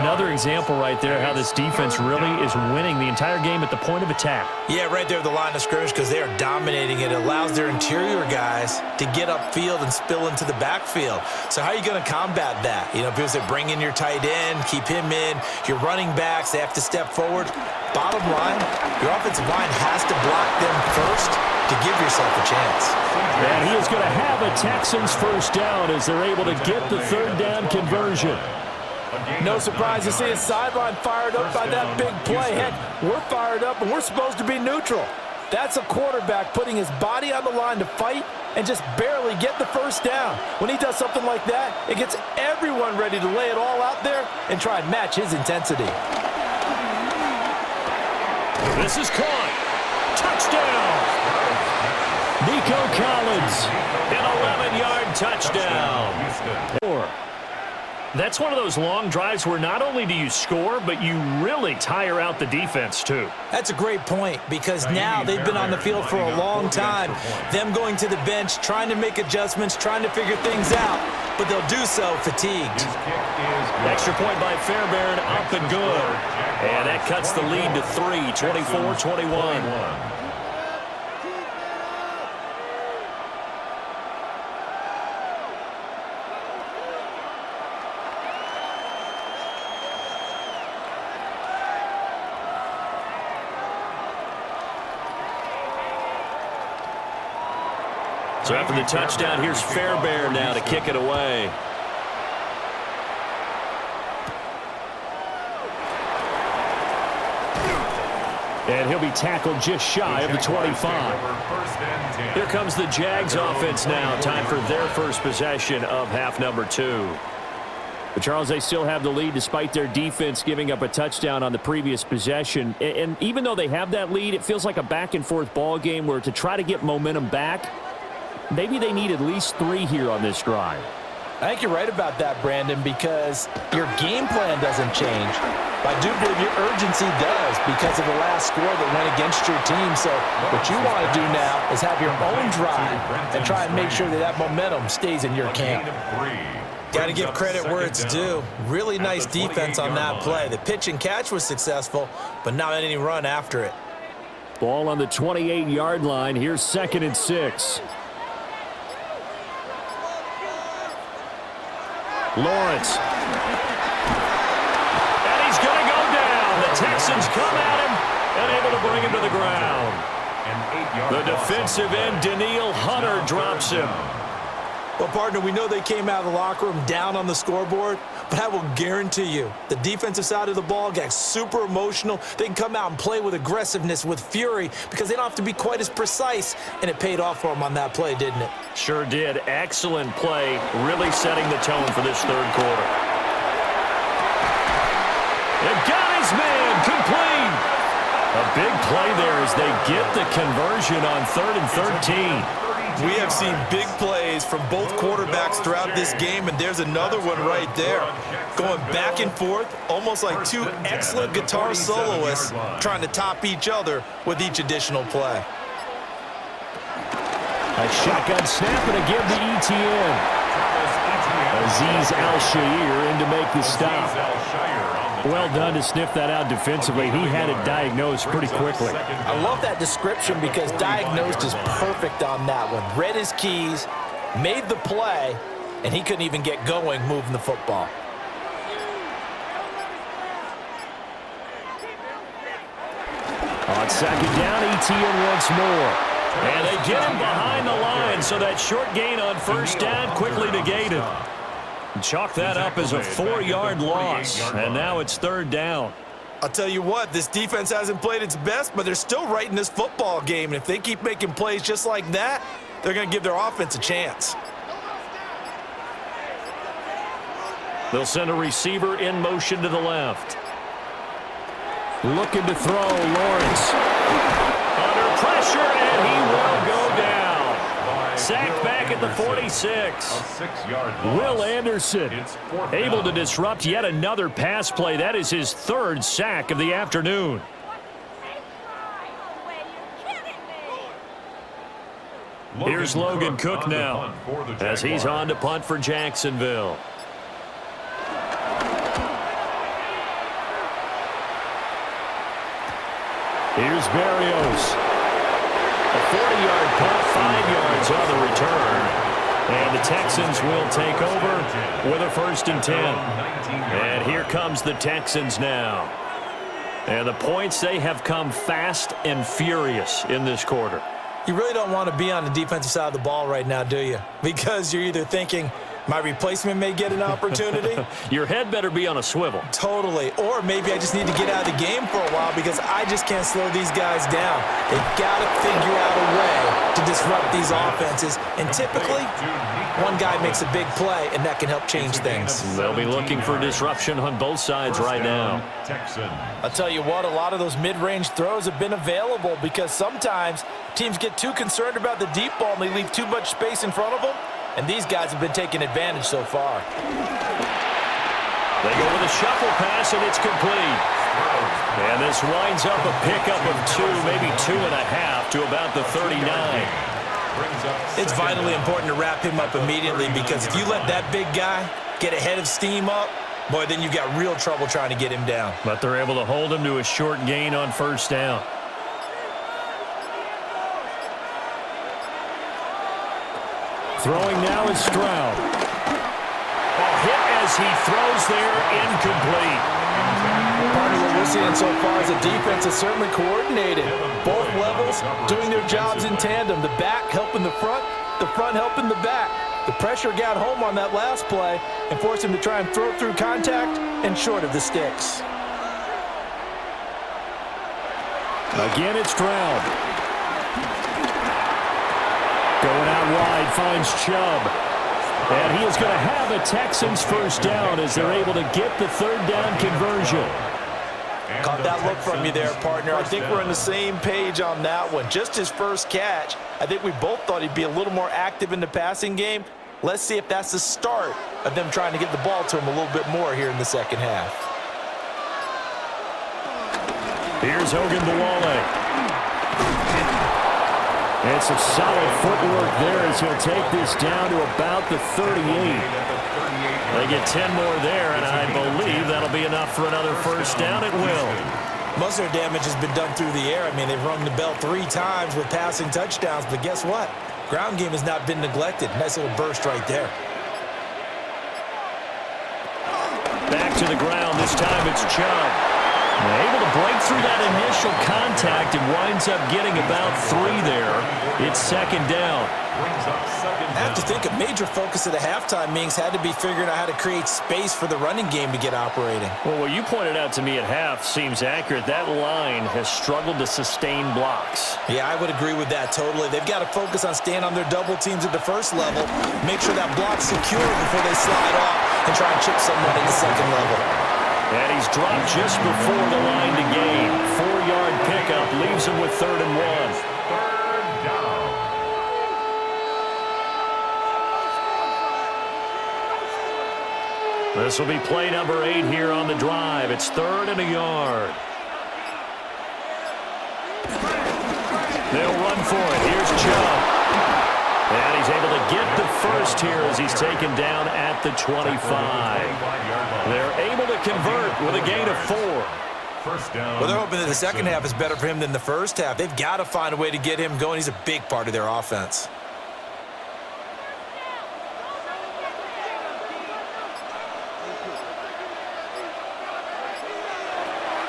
Another example right there how this defense really is winning the entire game at the point of attack. Yeah, right there at the line of scrimmage, because they are dominating it. It allows their interior guys to get upfield and spill into the backfield. So how are you going to combat that? You know, because they bring in your tight end, keep him in. Your running backs, they have to step forward. Bottom line, your offensive line has to block them first to give yourself a chance. And he is going to have a Texans 1st down as they're able to get the 3rd down conversion. No surprise to see his sideline fired up by that big play. Heck, we're fired up and we're supposed to be neutral. That's a quarterback putting his body on the line to fight and just barely get the 1st down. When he does something like that, it gets everyone ready to lay it all out there and try and match his intensity. This is caught. Touchdown. Nico Collins, an 11-yard touchdown. That's one of those long drives where not only do you score, but you really tire out the defense, too. That's a great point, because now they've been on the field for a long time. Them going to the bench, trying to make adjustments, trying to figure things out, but they'll do so fatigued. Extra point by Fairbairn, up and good. And that cuts the lead to 3, 24-21. So after the touchdown, here's Fairbairn now to kick it away. And he'll be tackled just shy of the 25. Here comes the Jags offense now. Time for their first possession of half number 2. But, Charles, they still have the lead despite their defense giving up a touchdown on the previous possession. And even though they have that lead, it feels like a back-and-forth ball game where to try to get momentum back, maybe they need at least 3 here on this drive. I think you're right about that, Brandon, because your game plan doesn't change. But I do believe your urgency does because of the last score that went against your team. So what you want to do now is have your own drive and try and make sure that that momentum stays in your camp. Got to give credit where it's due. Really nice defense on that play. The pitch and catch was successful, but not any run after it. Ball on the 28-yard line. Here's 2nd and 6. Lawrence. And he's going to go down. The Texans come at him and able to bring him to the ground. The defensive end, Danielle Hunter, drops him. Well, partner, we know they came out of the locker room down on the scoreboard, but I will guarantee you the defensive side of the ball got super emotional. They can come out and play with aggressiveness, with fury, because they don't have to be quite as precise, and it paid off for them on that play, didn't it? Sure did. Excellent play, really setting the tone for this 3rd quarter. And got his man complete. A Big play there as they get the conversion on 3rd and 13. We have seen big plays from both quarterbacks throughout this game, and there's another one right there. Going back and forth, almost like two excellent guitar soloists trying to top each other with each additional play. A shotgun snap and a give to ETN. Azeez Al-Shaair in to make the stop. Well done to sniff that out defensively. He had it diagnosed pretty quickly. I love that description because diagnosed is perfect on that one. Read his keys, made the play, and he couldn't even get going moving the football. On 2nd down, ETN once more. And they get him behind the line, so that short gain on 1st down quickly negated. Chalk that up as a 4-yard loss, and now it's 3rd down. I'll tell you what, this defense hasn't played its best, but they're still right in this football game. And if they keep making plays just like that, they're going to give their offense a chance. They'll send a receiver in motion to the left. Looking to throw, Lawrence. Under pressure, and he will go down. Sacked back at the 46. Will Anderson able to disrupt yet another pass play. That is his 3rd sack of the afternoon. Here's Logan Cook now as he's on to punt for Jacksonville. Here's Berrios. A 40-yard punt, 5 yards on the return. And the Texans will take over with a 1st and 10. And here comes the Texans now. And the points, they have come fast and furious in this quarter. You really don't want to be on the defensive side of the ball right now, do you? Because you're either thinking, my replacement may get an opportunity. Your head better be on a swivel. Totally. Or maybe I just need to get out of the game for a while because I just can't slow these guys down. They've got to figure out a way to disrupt these offenses. And typically, one guy makes a big play, and that can help change things. They'll be looking for disruption on both sides right now. I'll tell you what, a lot of those mid-range throws have been available because sometimes teams get too concerned about the deep ball and they leave too much space in front of them. And these guys have been taking advantage so far. They go with a shuffle pass, and it's complete. And this winds up a pickup of 2, maybe 2.5 to about the 39. It's vitally important to wrap him up immediately because if you let that big guy get ahead of steam up, boy, then you've got real trouble trying to get him down. But they're able to hold him to a short gain on 1st down. Throwing now is Stroud. A hit as he throws there, incomplete. Part of what we're seeing so far is the defense is certainly coordinated. Both levels doing their jobs in tandem. The back helping the front helping the back. The pressure got home on that last play and forced him to try and throw through contact and short of the sticks. Again, it's Stroud. Going out wide, finds Chubb. And he is going to have a Texans 1st down as they're able to get the 3rd down conversion. Caught that look from you there, partner. I think we're on the same page on that one. Just his first catch. I think we both thought he'd be a little more active in the passing game. Let's see if that's the start of them trying to get the ball to him a little bit more here in the 2nd half. Here's Ogunbowale. It's some solid footwork there as he'll take this down to about the 38. They get 10 more there, and I believe that'll be enough for another 1st down. It will. Most of their damage has been done through the air. I mean, they've rung the bell 3 times with passing touchdowns, but guess what? Ground game has not been neglected. Nice little burst right there. Back to the ground. This time it's Chubb. Able to break through that initial contact and winds up getting about 3 there. It's 2nd down. I have to think a major focus of the halftime meetings had to be figuring out how to create space for the running game to get operating. Well, what you pointed out to me at half seems accurate. That line has struggled to sustain blocks. Yeah, I would agree with that totally. They've got to focus on staying on their double teams at the 1st level, make sure that block's secure before they slide off and try and chip someone at the 2nd level. And he's dropped just before the line to gain. 4-yard pickup leaves him with 3rd and 1. Third down. This will be play number 8 here on the drive. It's 3rd and a yard. They'll run for it. Here's Chubb. And he's able to get the first here as he's taken down at the 25. They're able to convert with a gain of 4. First down. Well, they're hoping that the second half is better for him than the first half. They've got to find a way to get him going. He's a big part of their offense.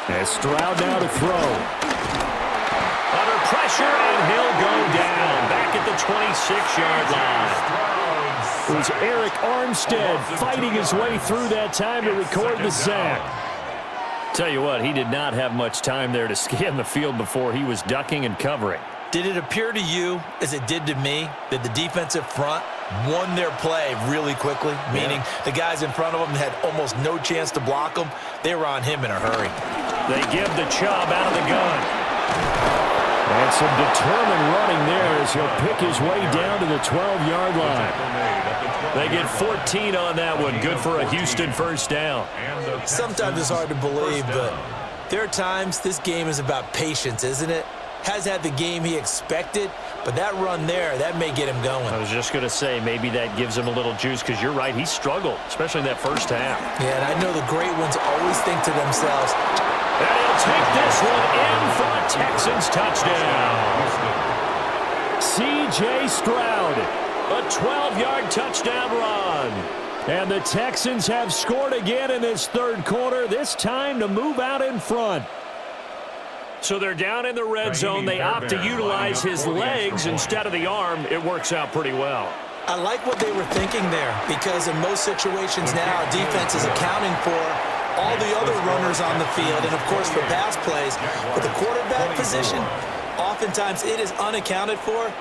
And Stroud now to throw. Under pressure, and he'll go down. Back at the 26-yard line. It was Eric Armstead fighting his way through that time to record the sack. Tell you what, he did not have much time there to scan the field before he was ducking and covering. Did it appear to you, as it did to me, that the defensive front won their play really quickly? Meaning the guys in front of them had almost no chance to block them. They were on him in a hurry. They give the Chubb out of the gun. And some determined running there as he'll pick his way down to the 12-yard line. They get 14 on that one. Good for a Houston first down. Sometimes it's hard to believe, but there are times this game is about patience, isn't it? Has had the game he expected, but that run there, that may get him going. I was just going to say, maybe that gives him a little juice, because you're right, he struggled, especially in that first half. Yeah, and I know the great ones always think to themselves, and he'll take this one in for a Texans touchdown. C.J. Stroud, a 12-yard touchdown run. And the Texans have scored again in this third quarter, this time to move out in front. So they're down in the red zone. They opt to utilize his legs instead of the arm. It works out pretty well. I like what they were thinking there, because in most situations now, defense is accounting for all the other runners on the field, and of course for pass plays. But the quarterback position, oftentimes it is unaccounted for.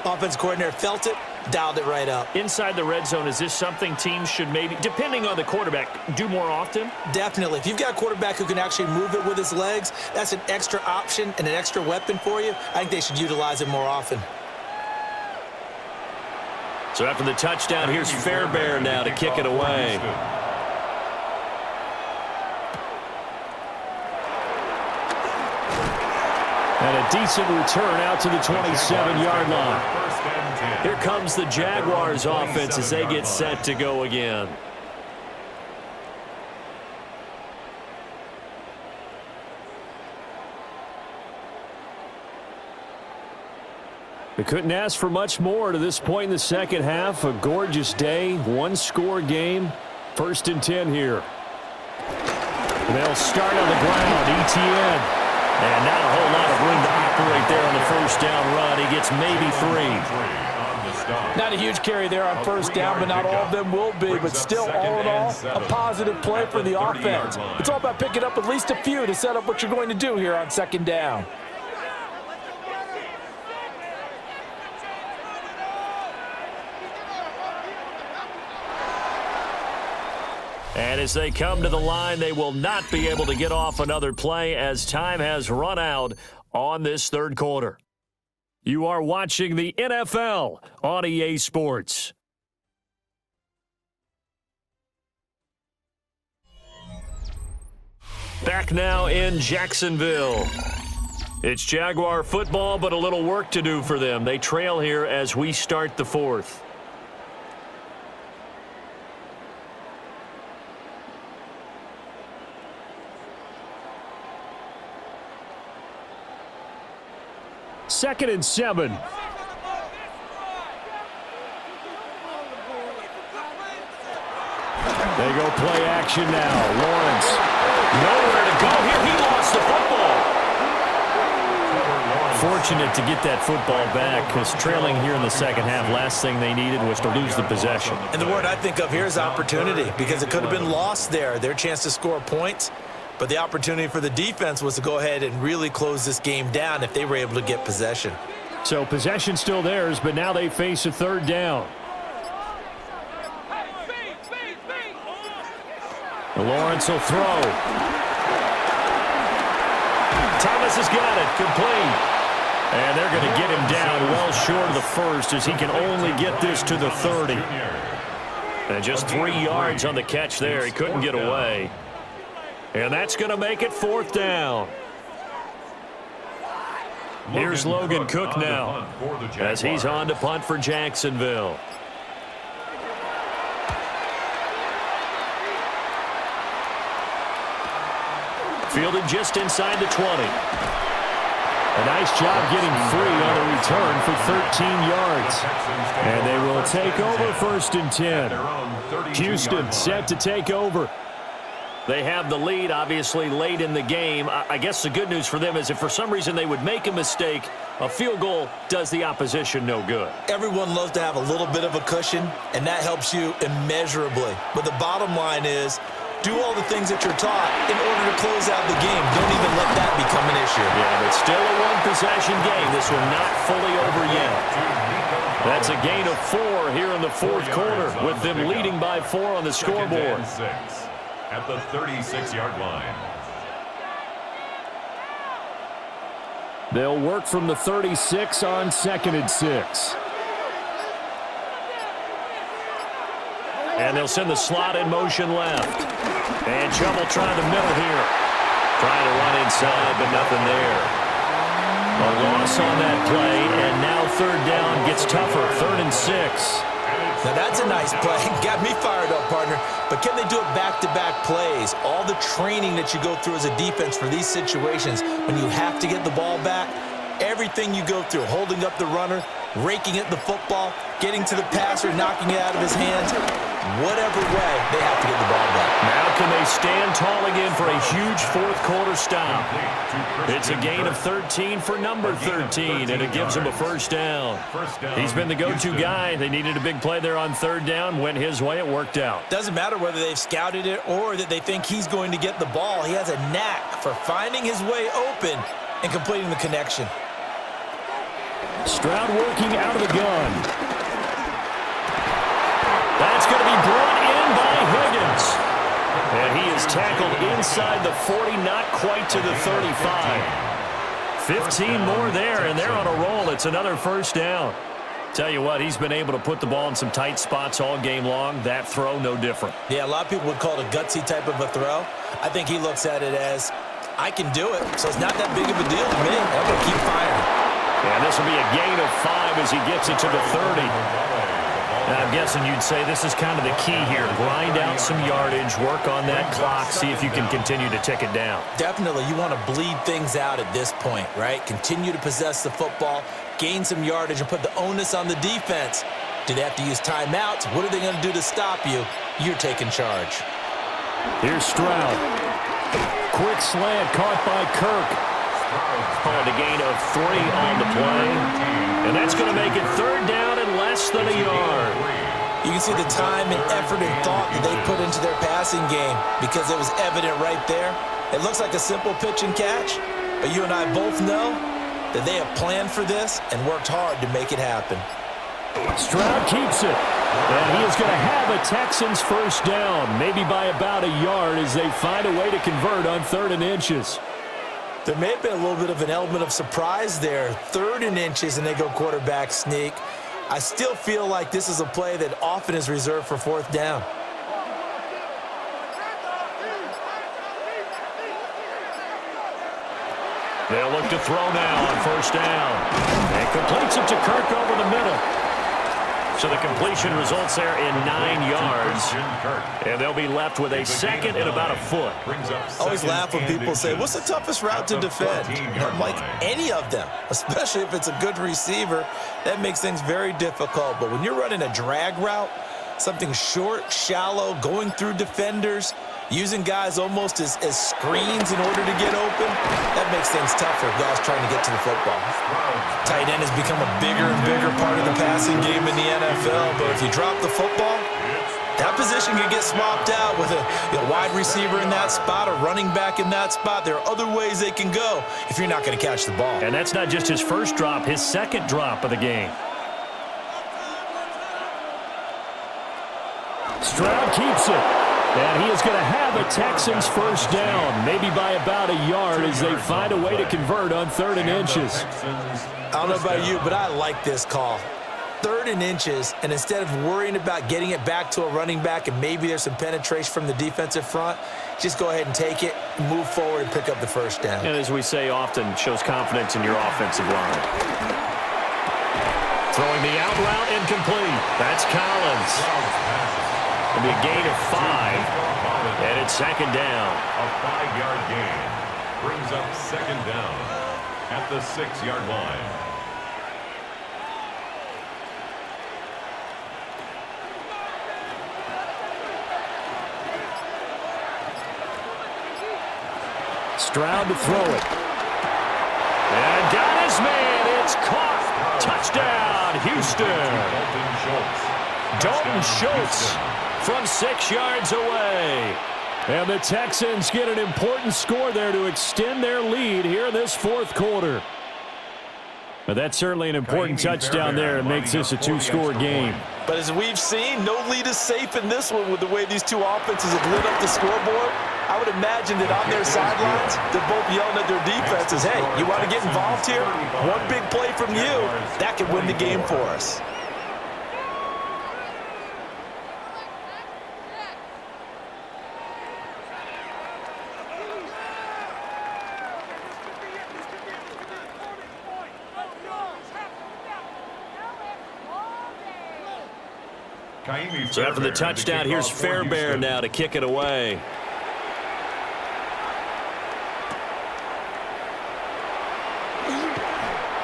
Offense coordinator felt it, dialed it right up. Inside the red zone, is this something teams should maybe, depending on the quarterback, do more often? Definitely. If you've got a quarterback who can actually move it with his legs, that's an extra option and an extra weapon for you. I think they should utilize it more often. So after the touchdown, here's Fairbairn now to kick it away. And a decent return out to the 27-yard line. Here comes the Jaguars offense as they get set to go again. They couldn't ask for much more to this point in the second half. A gorgeous day, one-score game. 1st and 10 here. They'll start on the ground. ETN. And not a whole lot of room to operate there on the first down run. He gets maybe 3. Not a huge carry there on first down, but not all of them will be. But still, all in all, a positive play for the offense. It's all about picking up at least a few to set up what you're going to do here on 2nd down. And as they come to the line, they will not be able to get off another play as time has run out on this third quarter. You are watching the NFL on EA Sports. Back now in Jacksonville. It's Jaguar football, but a little work to do for them. They trail here as we start the 4th. Second and 7. They go play action now. Lawrence. Nowhere to go here. He lost the football. Fortunate to get that football back, because trailing here in the second half, last thing they needed was to lose the possession. And the word I think of here is opportunity, because it could have been lost there. Their chance to score points. But the opportunity for the defense was to go ahead and really close this game down if they were able to get possession. So possession still theirs, but now they face a 3rd down. Lawrence will throw. Thomas Thomas has got it. Complete. And they're going to get him down well short of the first as he can only get this to the 30. And just 3 yards on the catch there. He couldn't get away. And that's going to make it 4th down. Here's Logan Cook now as he's on to punt for Jacksonville. Fielded just inside the 20. A nice job getting free on the return for 13 yards. And they will take over 1st and 10. Houston set to take over. They have the lead, obviously, late in the game. I guess the good news for them is if for some reason they would make a mistake, a field goal does the opposition no good. Everyone loves to have a little bit of a cushion, and that helps you immeasurably. But the bottom line is, do all the things that you're taught in order to close out the game. Don't even let that become an issue. Yeah, but still a one-possession game. This one not fully over yet. That's a gain of 4 here in the 4th quarter, with them leading by 4 on the scoreboard. At the 36-yard line. They'll work from the 36 on 2nd and 6. And they'll send the slot in motion left. And trouble trying the middle here. Trying to run inside, but nothing there. A loss on that play, and now 3rd down gets tougher. 3rd and 6. Now that's a nice play. Got me fired up, partner. But can they do it back-to-back plays? All the training that you go through as a defense for these situations, when you have to get the ball back, everything you go through, holding up the runner, raking at the football, getting to the passer, knocking it out of his hands, whatever way, they have to get the ball back. Now can they stand tall again for a huge 4th quarter stop? It's a gain of 13 for number 13, and it gives him a 1st down. He's been the go-to guy. They needed a big play there on 3rd down. Went his way. It worked out. Doesn't matter whether they've scouted it or that they think he's going to get the ball. He has a knack for finding his way open and completing the connection. Stroud working out of the gun. That's going to be brought in by Higgins. And he is tackled inside the 40, not quite to the 35. 15 more there, and they're on a roll. It's another 1st down. Tell you what, he's been able to put the ball in some tight spots all game long. That throw, no different. Yeah, a lot of people would call it a gutsy type of a throw. I think he looks at it as, I can do it, so it's not that big of a deal to me. I'm going to keep firing. And this will be a gain of 5 as he gets it to the 30. And I'm guessing you'd say this is kind of the key here. Grind out some yardage, work on that clock, see if you can continue to tick it down. Definitely. You want to bleed things out at this point, right? Continue to possess the football, gain some yardage, and put the onus on the defense. Do they have to use timeouts? What are they going to do to stop you? You're taking charge. Here's Stroud. Quick slant caught by Kirk. On a gain of 3 on the play. And that's going to make it 3rd down and less than a yard. You can see the time and effort and thought that they put into their passing game because it was evident right there. It looks like a simple pitch and catch, but you and I both know that they have planned for this and worked hard to make it happen. Stroud keeps it. And he is going to have a Texans 1st down, maybe by about a yard as they find a way to convert on 3rd and inches. There may have been a little bit of an element of surprise there. 3rd and inches, and they go quarterback sneak. I still feel like this is a play that often is reserved for 4th down. They'll look to throw now on 1st down. And completes it to Kirk over the middle. So the completion results there in 9 yards. And they'll be left with a 2nd and about a foot. I always laugh when people say, what's the toughest route to defend? And I'm like, any of them, especially if it's a good receiver. That makes things very difficult. But when you're running a drag route, something short, shallow, going through defenders, using guys almost as screens in order to get open, that makes things tougher if guys trying to get to the football. Tight end has become a bigger and bigger part of the passing game in the NFL, but if you drop the football, that position can get swapped out with a wide receiver in that spot, a running back in that spot. There are other ways they can go if you're not going to catch the ball. And that's not just his first drop, his 2nd drop of the game. Stroud keeps it. And he is going to have a Texans first down, maybe by about a yard as they find a way to convert on 3rd and inches. I don't know about you, but I like this call. 3rd and inches, and instead of worrying about getting it back to a running back and maybe there's some penetration from the defensive front, just go ahead and take it, move forward, and pick up the first down. And as we say often, shows confidence in your offensive line. Throwing the out route incomplete. That's Collins. It'll be a gain of 5, and it's 2nd down. A 5-yard gain brings up 2nd down at the 6-yard line. Stroud to throw it. And got his man. It's caught. Touchdown, Houston. Dalton Schultz from 6 yards away. And the Texans get an important score there to extend their lead here in this 4th quarter. But that's certainly an important touchdown there and makes this a 2-score game. But as we've seen, no lead is safe in this one with the way these two offenses have lit up the scoreboard. I would imagine that on their sidelines, they're both yelling at their defenses, hey, you want to get involved here? One big play from you, that could win the game for us. So after the touchdown, here's Fairbairn now to kick it away.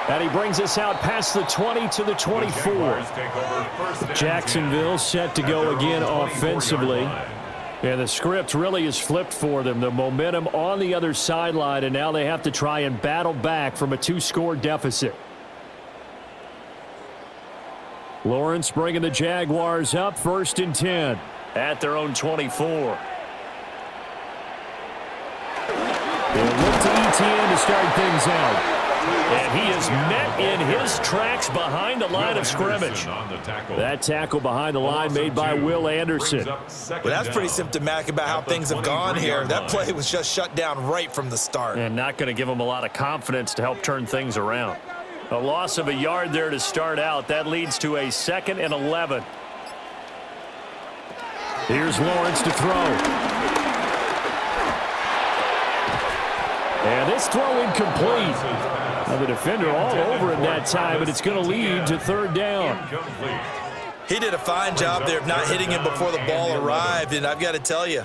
And he brings us out past the 20 to the 24. Jacksonville set to go again offensively. And the script really is flipped for them. The momentum on the other sideline, and now they have to try and battle back from a 2-score deficit. Lawrence bringing the Jaguars up 1st and 10 at their own 24. They'll look to ETN to start things out. And he is met in his tracks behind the line of scrimmage. That tackle behind the line made by Will Anderson. Well, that's pretty symptomatic about how things have gone here. That play was just shut down right from the start. And not going to give him a lot of confidence to help turn things around. A loss of a yard there to start out. That leads to a 2nd and 11. Here's Lawrence to throw. And this throw incomplete. Now the defender all over him that time, but it's going to lead to 3rd down. He did a fine job there of not hitting him before the ball arrived, and I've got to tell you,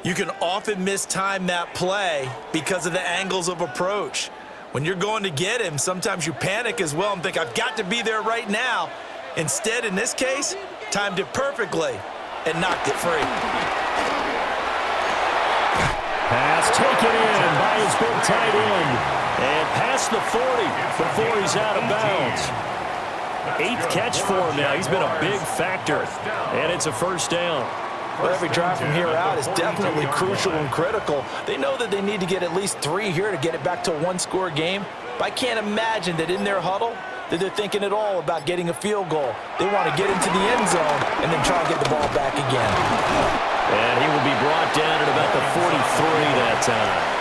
you can often mistime that play because of the angles of approach. When you're going to get him, sometimes you panic as well and think, I've got to be there right now. Instead, in this case, timed it perfectly and knocked it free. Pass taken in by his big tight end. And past the 40 before he's out of bounds. 8th catch for him now. He's been a big factor. And it's a 1st down. Well, every drive from here out is definitely crucial and critical. They know that they need to get at least 3 here to get it back to a 1-score game. But I can't imagine that in their huddle that they're thinking at all about getting a field goal. They want to get into the end zone and then try to get the ball back again. And he will be brought down at about the 43 that time.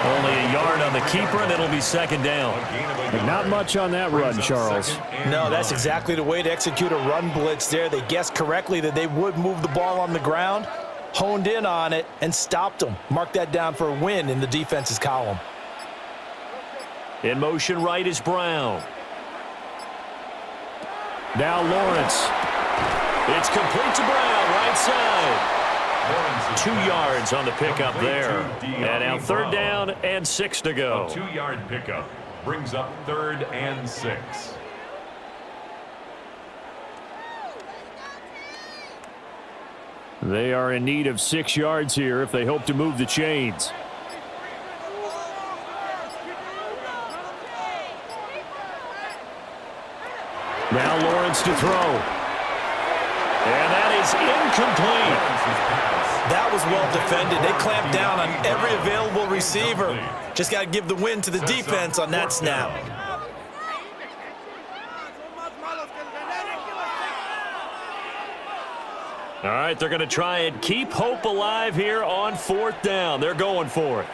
Only a yard on the keeper, and it'll be 2nd down. Not much on that run, Charles. No, that's exactly the way to execute a run blitz there. They guessed correctly that they would move the ball on the ground, honed in on it, and stopped them. Mark that down for a win in the defense's column. In motion right is Brown. Now Lawrence. It's complete to Brown, right side. 2 yards on the pickup there. And now 3rd down and 6 to go. A 2-yard pickup brings up 3rd and 6. They are in need of 6 yards here if they hope to move the chains. Now Lawrence to throw. And that is incomplete. That was well defended. They clamped down on every available receiver. Just got to give the win to the defense on that snap. All right, they're going to try and keep hope alive here on 4th down. They're going for it.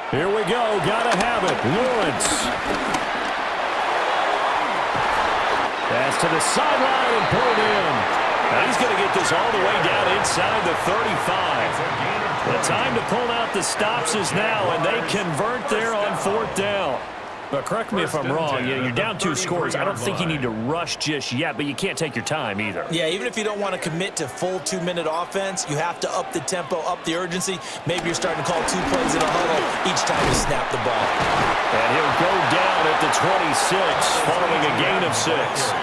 Here we go. Got to have it. Lawrence. Pass to the sideline and pulled in. Now he's going to get this all the way down inside the 35. The time to pull out the stops is now, and they convert there on 4th down. But correct me if I'm wrong, you're down 2 scores. I don't think you need to rush just yet, but you can't take your time either. Yeah, even if you don't want to commit to full 2-minute offense, you have to up the tempo, up the urgency. Maybe you're starting to call 2 plays in a huddle each time you snap the ball. And he'll go down at the 26 following a gain of 6.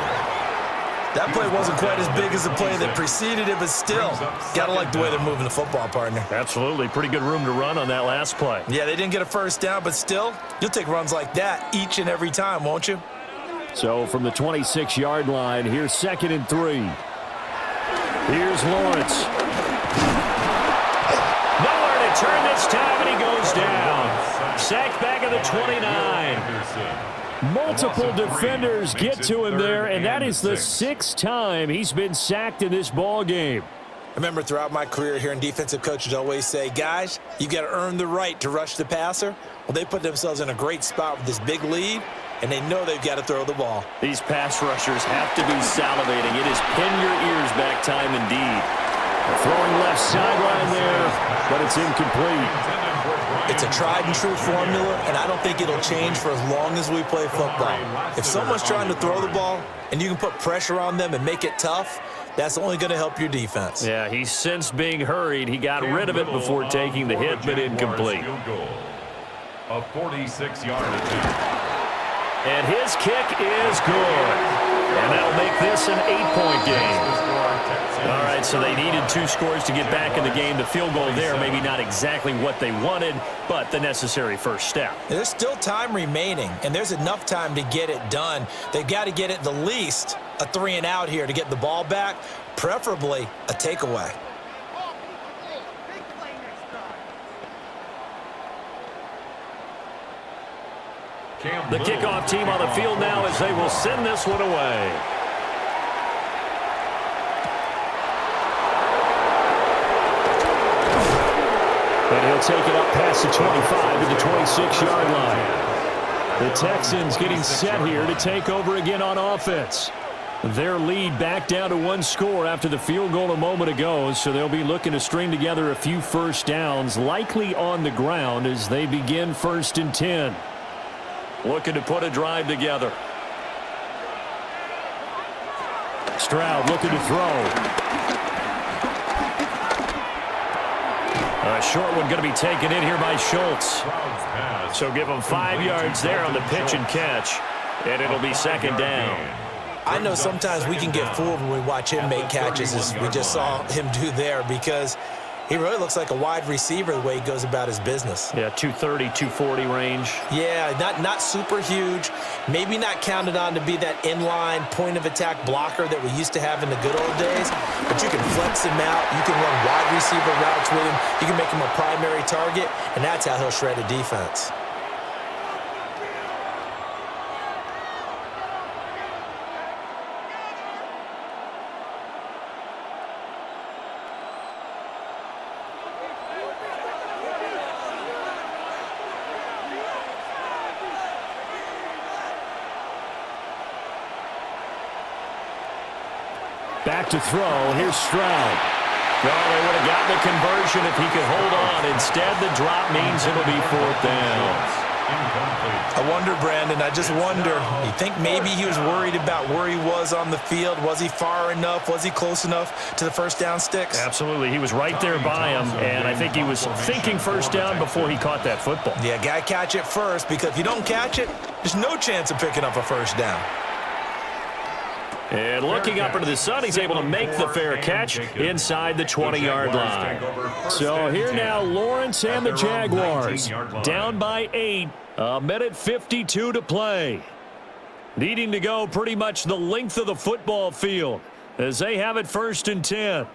That play wasn't quite as big as the play that preceded it, but still, got to like the way they're moving the football, partner. Absolutely. Pretty good room to run on that last play. Yeah, they didn't get a first down, but still, you'll take runs like that each and every time, won't you? So from the 26-yard line, here's 2nd and 3. Here's Lawrence. Nowhere to turn this time, and he goes down. Sacked back at the 29. Multiple defenders get to him there, and that is the 6th time he's been sacked in this ball game. I remember throughout my career hearing defensive coaches always say, guys, you got to earn the right to rush the passer. Well, they put themselves in a great spot with this big lead, and they know they've got to throw the ball. These pass rushers have to be salivating. It is pin your ears back time indeed. Throwing left sideline there, but it's incomplete. It's a tried-and-true formula, and I don't think it'll change for as long as we play football. If someone's trying to throw the ball and you can put pressure on them and make it tough, that's only going to help your defense. Yeah, he's since being hurried. He got rid of it before taking the hit, but incomplete. A 46-yard attempt. And his kick is good. And that'll make this an 8-point game. All right, so they needed 2 scores to get back in the game. The field goal there, maybe not exactly what they wanted, but the necessary first step. There's still time remaining, and there's enough time to get it done. They've got to get at the least a 3-and-out here to get the ball back, preferably a takeaway. The kickoff team on the field now as they will send this one away. And he'll take it up past the 25 to the 26-yard line. The Texans getting set here to take over again on offense. Their lead back down to 1 score after the field goal a moment ago, so they'll be looking to string together a few first downs, likely on the ground as they begin 1st and 10. Looking to put a drive together. Stroud looking to throw. A short one going to be taken in here by Schultz. So give him 5 yards there on the pitch and catch. And it'll be 2nd down. I know sometimes we can get fooled when we watch him make catches, as we just saw him do there, because he really looks like a wide receiver the way he goes about his business. Yeah, 230, 240 range. Yeah, not super huge. Maybe not counted on to be that inline point-of-attack blocker that we used to have in the good old days. But you can flex him out. You can run wide receiver routes with him. You can make him a primary target, and that's how he'll shred a defense. Back to throw. Here's Stroud. Well, they would have gotten the conversion if he could hold on. Instead, the drop means it'll be 4th down. I wonder, Brandon, I just wonder, you think maybe he was worried about where he was on the field? Was he far enough? Was he close enough to the first down sticks? Absolutely. He was right there by him, and I think he was thinking first down before he caught that football. Yeah, got to catch it first, because if you don't catch it, there's no chance of picking up a first down. And looking up into the sun, he's able to make the fair catch inside the 20-yard line. So here now, Lawrence and the Jaguars down by 8, a minute 52 to play. Needing to go pretty much the length of the football field as they have it 1st and 10.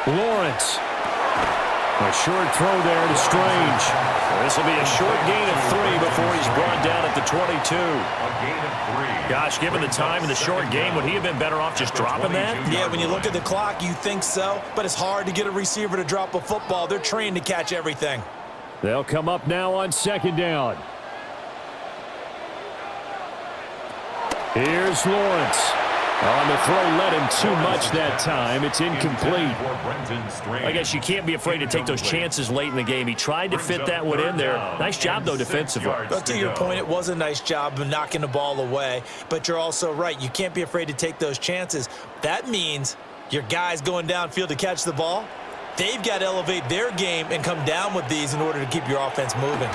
Lawrence. A short throw there to Strange. This will be a short gain of 3 before he's brought down at the 22. A gain of 3. Gosh, given the time in the short game, would he have been better off just dropping that? Yeah, when you look at the clock, you think so, but it's hard to get a receiver to drop a football. They're trained to catch everything. They'll come up now on 2nd down. Here's Lawrence. On the throw, led him too much that time. It's incomplete. I guess you can't be afraid to take those chances late in the game. He tried to fit that one in there. Nice job, though, defensively. But to your point, it was a nice job of knocking the ball away. But you're also right. You can't be afraid to take those chances. That means your guys going downfield to catch the ball, they've got to elevate their game and come down with these in order to keep your offense moving.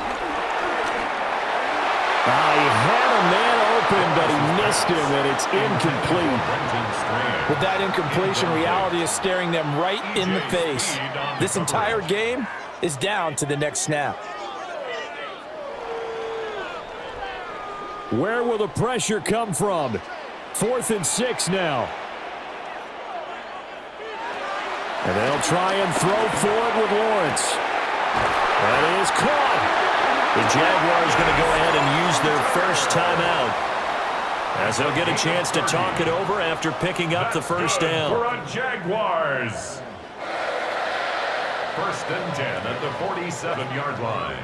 He had a man open, but he missed him, and it's incomplete. With that incompletion, reality is staring them right in the face. This entire game is down to the next snap. Where will the pressure come from? 4th and 6 now. And they'll try and throw forward with Lawrence. That is caught. The Jaguars going to go ahead and use their first timeout, as they'll get a chance to talk it over after picking up the first down. For a Jaguars. 1st and 10 at the 47-yard line.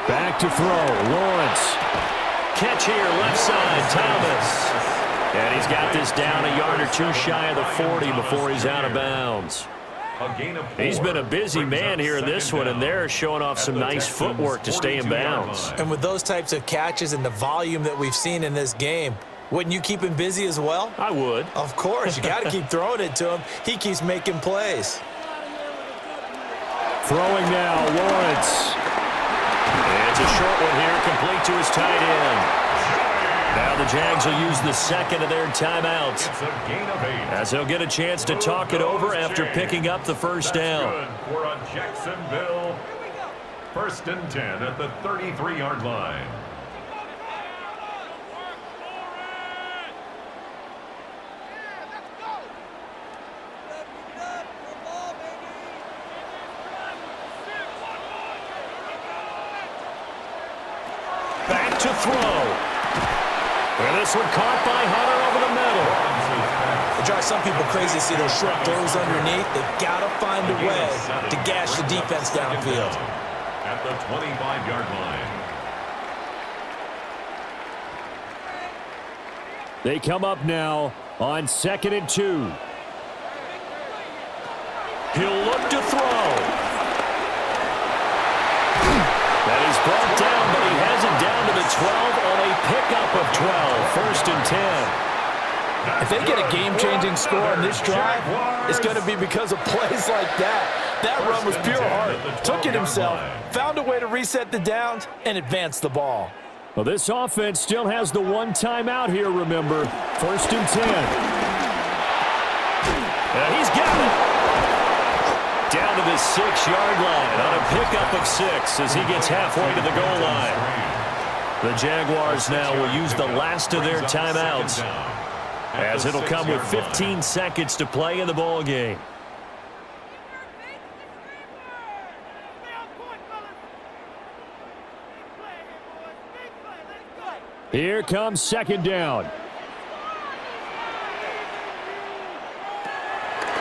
Back to throw, Lawrence. Catch here, left side, Thomas. And he's got this down a yard or 2 shy of the 40 before he's out of bounds. He's been a busy man here in this one, and they're showing off some nice footwork to stay in bounds. And with those types of catches and the volume that we've seen in this game, wouldn't you keep him busy as well? I would. Of course, you got to keep throwing it to him. He keeps making plays. Throwing now, Lawrence. It's a short one here, complete to his tight end. Now the Jags will use the second of their timeouts, as they'll get a chance to talk it over after picking up the first down. Good for a Jacksonville. 1st and 10 at the 33-yard line. Back to throw. And this one caught by Hunter over the middle. It drives some people crazy to see those short throws underneath. They've got to find a way to gash the defense downfield. At the 25-yard line. They come up now on 2nd and 2. He'll look to throw. That is brought down, but he has it down to the 12 on a pickup of 12. 1st and 10. If they get a game-changing score on this drive, it's going to be because of plays like that. That run was pure heart. Took it himself, found a way to reset the downs, and advance the ball. Well, this offense still has the 1 timeout here, remember. 1st and 10. He's got it. Down to the 6-yard line on a pickup of 6 as he gets halfway to the goal line. The Jaguars now will use the last of their timeouts, as it'll come with 15 seconds to play in the ball game. Here comes 2nd down.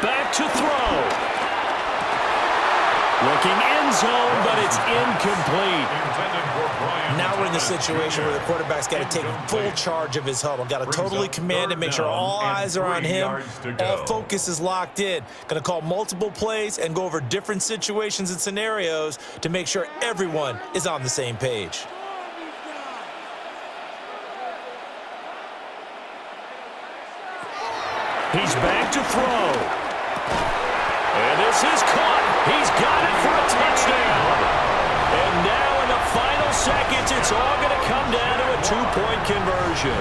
Back to throw. Looking end zone, but it's incomplete. Now we're in the situation where the quarterback's got to take full charge of his huddle. Got to totally command it, make sure all eyes are on him. All focus is locked in. Going to call multiple plays and go over different situations and scenarios to make sure everyone is on the same page. He's back to throw. And this is caught. He's got it for a touchdown. And now in the final seconds, it's all going to come down to a 2-point conversion.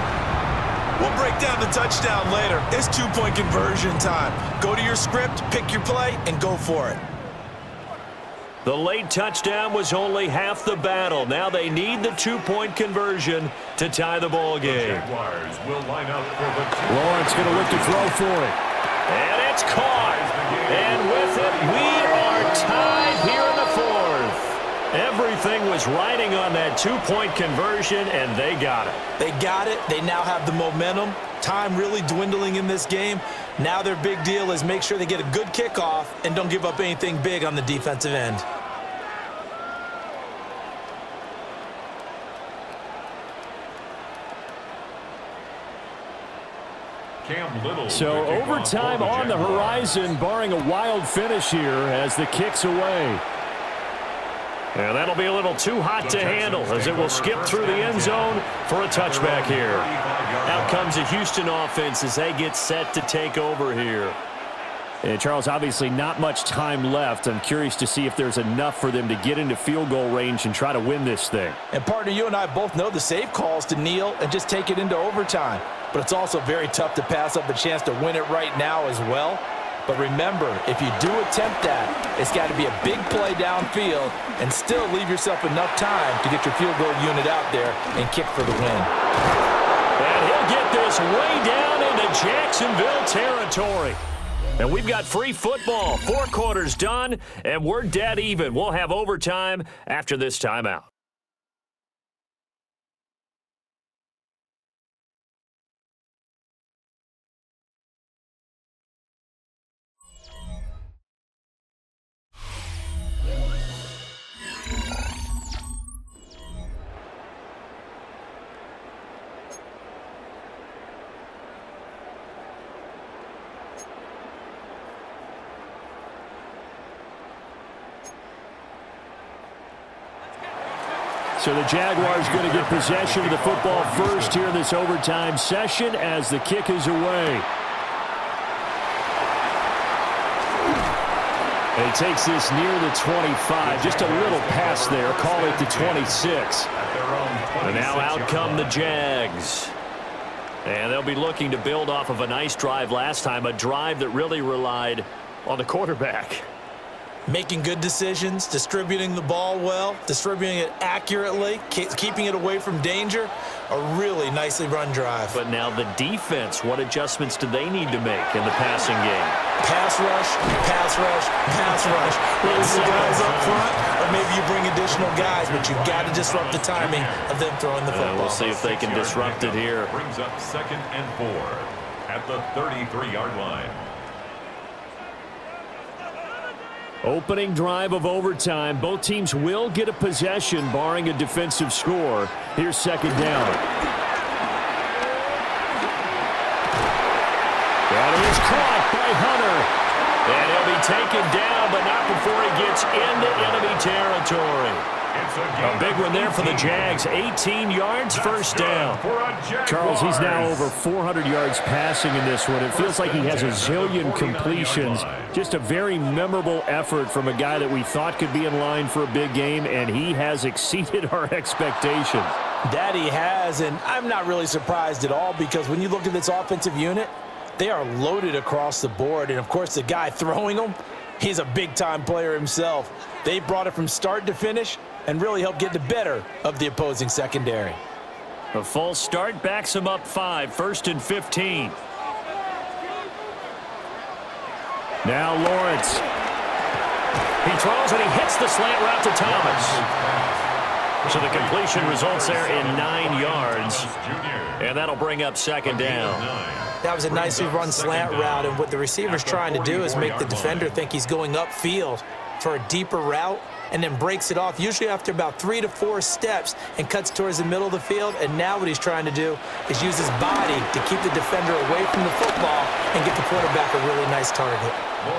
We'll break down the touchdown later. It's 2-point conversion time. Go to your script, pick your play, and go for it. The late touchdown was only half the battle. Now they need the 2-point conversion to tie the ball game. The Jaguars will line up for the Lawrence going to look to throw for it. And it's caught. And with it, we are tied here in the fourth. Everything was riding on that 2-point conversion, and they got it. They got it. They now have the momentum. Time really dwindling in this game. Now their big deal is make sure they get a good kickoff and don't give up anything big on the defensive end. So overtime on the horizon, barring a wild finish here as the kick's away. And that'll be a little too hot to handle as it will skip through the end zone for a touchback here. Out comes the Houston offense as they get set to take over here. And Charles, obviously not much time left. I'm curious to see if there's enough for them to get into field goal range and try to win this thing. And partner, you and I both know the safe calls to kneel and just take it into overtime. But it's also very tough to pass up a chance to win it right now as well. But remember, if you do attempt that, it's got to be a big play downfield and still leave yourself enough time to get your field goal unit out there and kick for the win. And he'll get this way down into Jacksonville territory. And we've got free football. 4 quarters done, and we're dead even. We'll have overtime after this timeout. So the Jaguars going to get possession of the football first here in this overtime session as the kick is away. And he takes this near the 25. Just a little pass there. Call it the 26. And now out come the Jags. And they'll be looking to build off of a nice drive last time, a drive that really relied on the quarterback. Making good decisions, distributing the ball well, distributing it accurately, keeping it away from danger. A really nicely run drive. But now the defense, what adjustments do they need to make in the passing game? Pass rush, pass rush, pass rush. Release the guys up front, or maybe you bring additional guys, but you've got to disrupt the timing of them throwing the football. We'll see if they can disrupt it here. Brings up 2nd and 4 at the 33-yard line. Opening drive of overtime. Both teams will get a possession, barring a defensive score. Here's 2nd down. That is caught by Hunter. And he'll be taken down, but not before he gets into enemy territory. A big one there for the Jags. 18 yards, first down. Charles, he's now over 400 yards passing in this one. It feels like he has a zillion completions. Just a very memorable effort from a guy that we thought could be in line for a big game, and he has exceeded our expectations. That he has, and I'm not really surprised at all because when you look at this offensive unit, they are loaded across the board. And, of course, the guy throwing them, he's a big-time player himself. They brought it from start to finish and really helped get the better of the opposing secondary. A false start backs him up 5, 1st and 15. Now Lawrence. He throws and he hits the slant route to Thomas. So the completion results there in 9 yards. And that'll bring up 2nd down. That was a nicely run slant route, and what the receiver's trying to do is make the defender think he's going upfield for a deeper route, and then breaks it off, usually after about 3 to 4 steps, and cuts towards the middle of the field. And now what he's trying to do is use his body to keep the defender away from the football and get the quarterback a really nice target.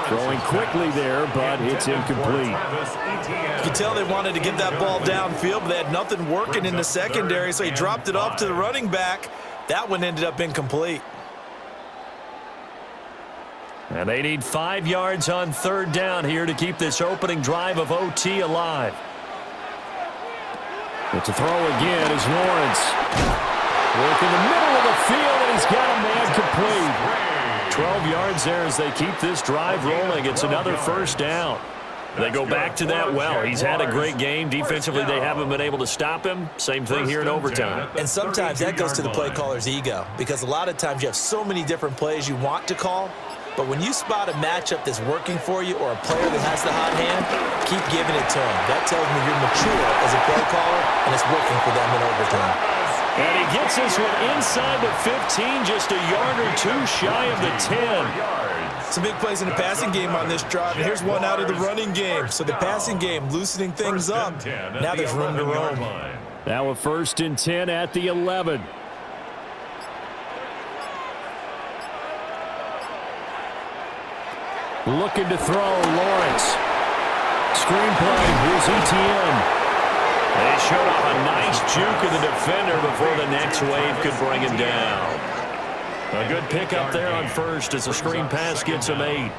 Throwing quickly there, but it's incomplete. You can tell they wanted to get that ball downfield, but they had nothing working in the secondary, so he dropped it off to the running back. That one ended up incomplete. And they need 5 yards on 3rd down here to keep this opening drive of OT alive. But to throw again is Lawrence. Work in the middle of the field, and he's got a man complete. 12 yards there as they keep this drive rolling. It's another 1st down. They go back to that well. He's had a great game. Defensively, they haven't been able to stop him. Same thing here in overtime. And sometimes that goes to the play caller's ego, because a lot of times you have so many different plays you want to call, but when you spot a matchup that's working for you or a player that has the hot hand, keep giving it to him. That tells me you're mature as a play caller, and it's working for them in overtime. And he gets this one inside the 15, just a yard or two shy of the 10. Some big plays in the passing game on this drive, and here's one out of the running game. So the passing game loosening things up. Now there's room to roam. Now a 1st and 10 at the 11. Looking to throw, Lawrence. Screenplay, here's ETN. They showed off a nice juke of the defender before the next wave could bring him down. A good pickup there on first as the screen pass gets him 8.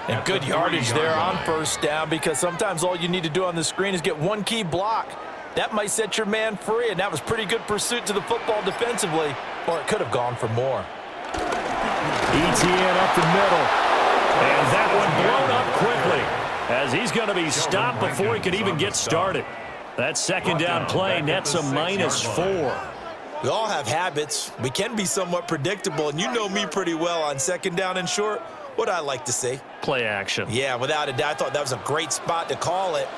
And good yardage there on 1st down, because sometimes all you need to do on the screen is get one key block. That might set your man free, and that was pretty good pursuit to the football defensively, or it could have gone for more. ETN up the middle. And that one blown up quickly as he's going to be stopped before he could even get started. That 2nd down play nets a -4. We all have habits. We can be somewhat predictable, and you know me pretty well on 2nd down and short. What I like to see. Play action. Yeah, without a doubt, I thought that was a great spot to call it.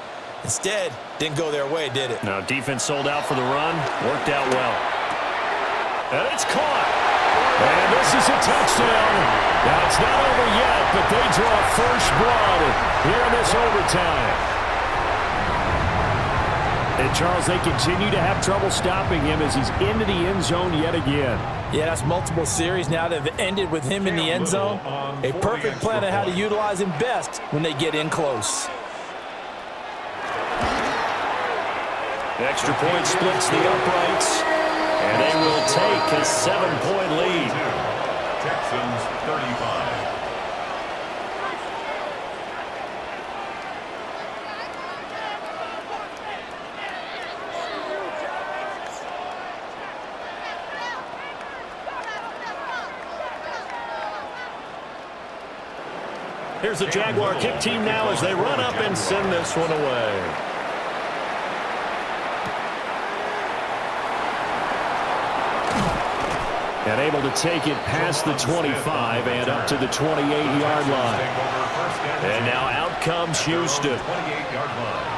Instead, didn't go their way, did it? No, defense sold out for the run. Worked out well. And it's caught. And this is a touchdown. Now, it's not over yet, but they draw first blood here in this overtime. And, Charles, they continue to have trouble stopping him as he's into the end zone yet again. Yeah, that's multiple series now that have ended with him in the end zone. A perfect plan on how to utilize him best when they get in close. Extra point splits the uprights, and they will take a 7-point lead. Texans 35. Here's the Jaguar kick team now as they run up and send this one away. And able to take it past the 25 and up to the 28-yard line. And now out comes Houston. 28-yard line.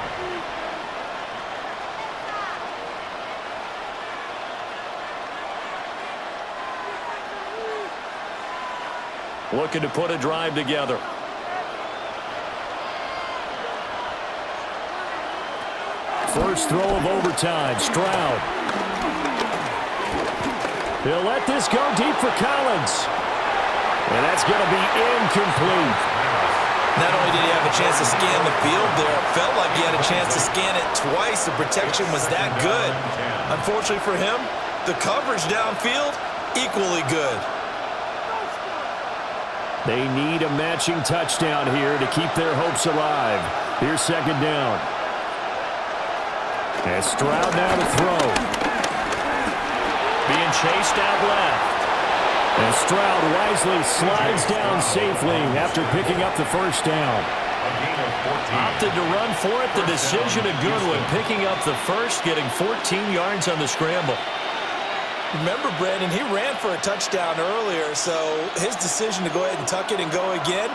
Looking to put a drive together. First throw of overtime, Stroud. He'll let this go deep for Collins. And that's going to be incomplete. Not only did he have a chance to scan the field there, it felt like he had a chance to scan it twice. The protection was that good. Unfortunately for him, the coverage downfield, equally good. They need a matching touchdown here to keep their hopes alive. Here's 2nd down. And Stroud now to throw. Being chased out left. And Stroud wisely slides down safely after picking up the 1st down. Opted to run for it. The decision a good one. Picking up the first, getting 14 yards on the scramble. Remember, Brandon, he ran for a touchdown earlier, so his decision to go ahead and tuck it and go again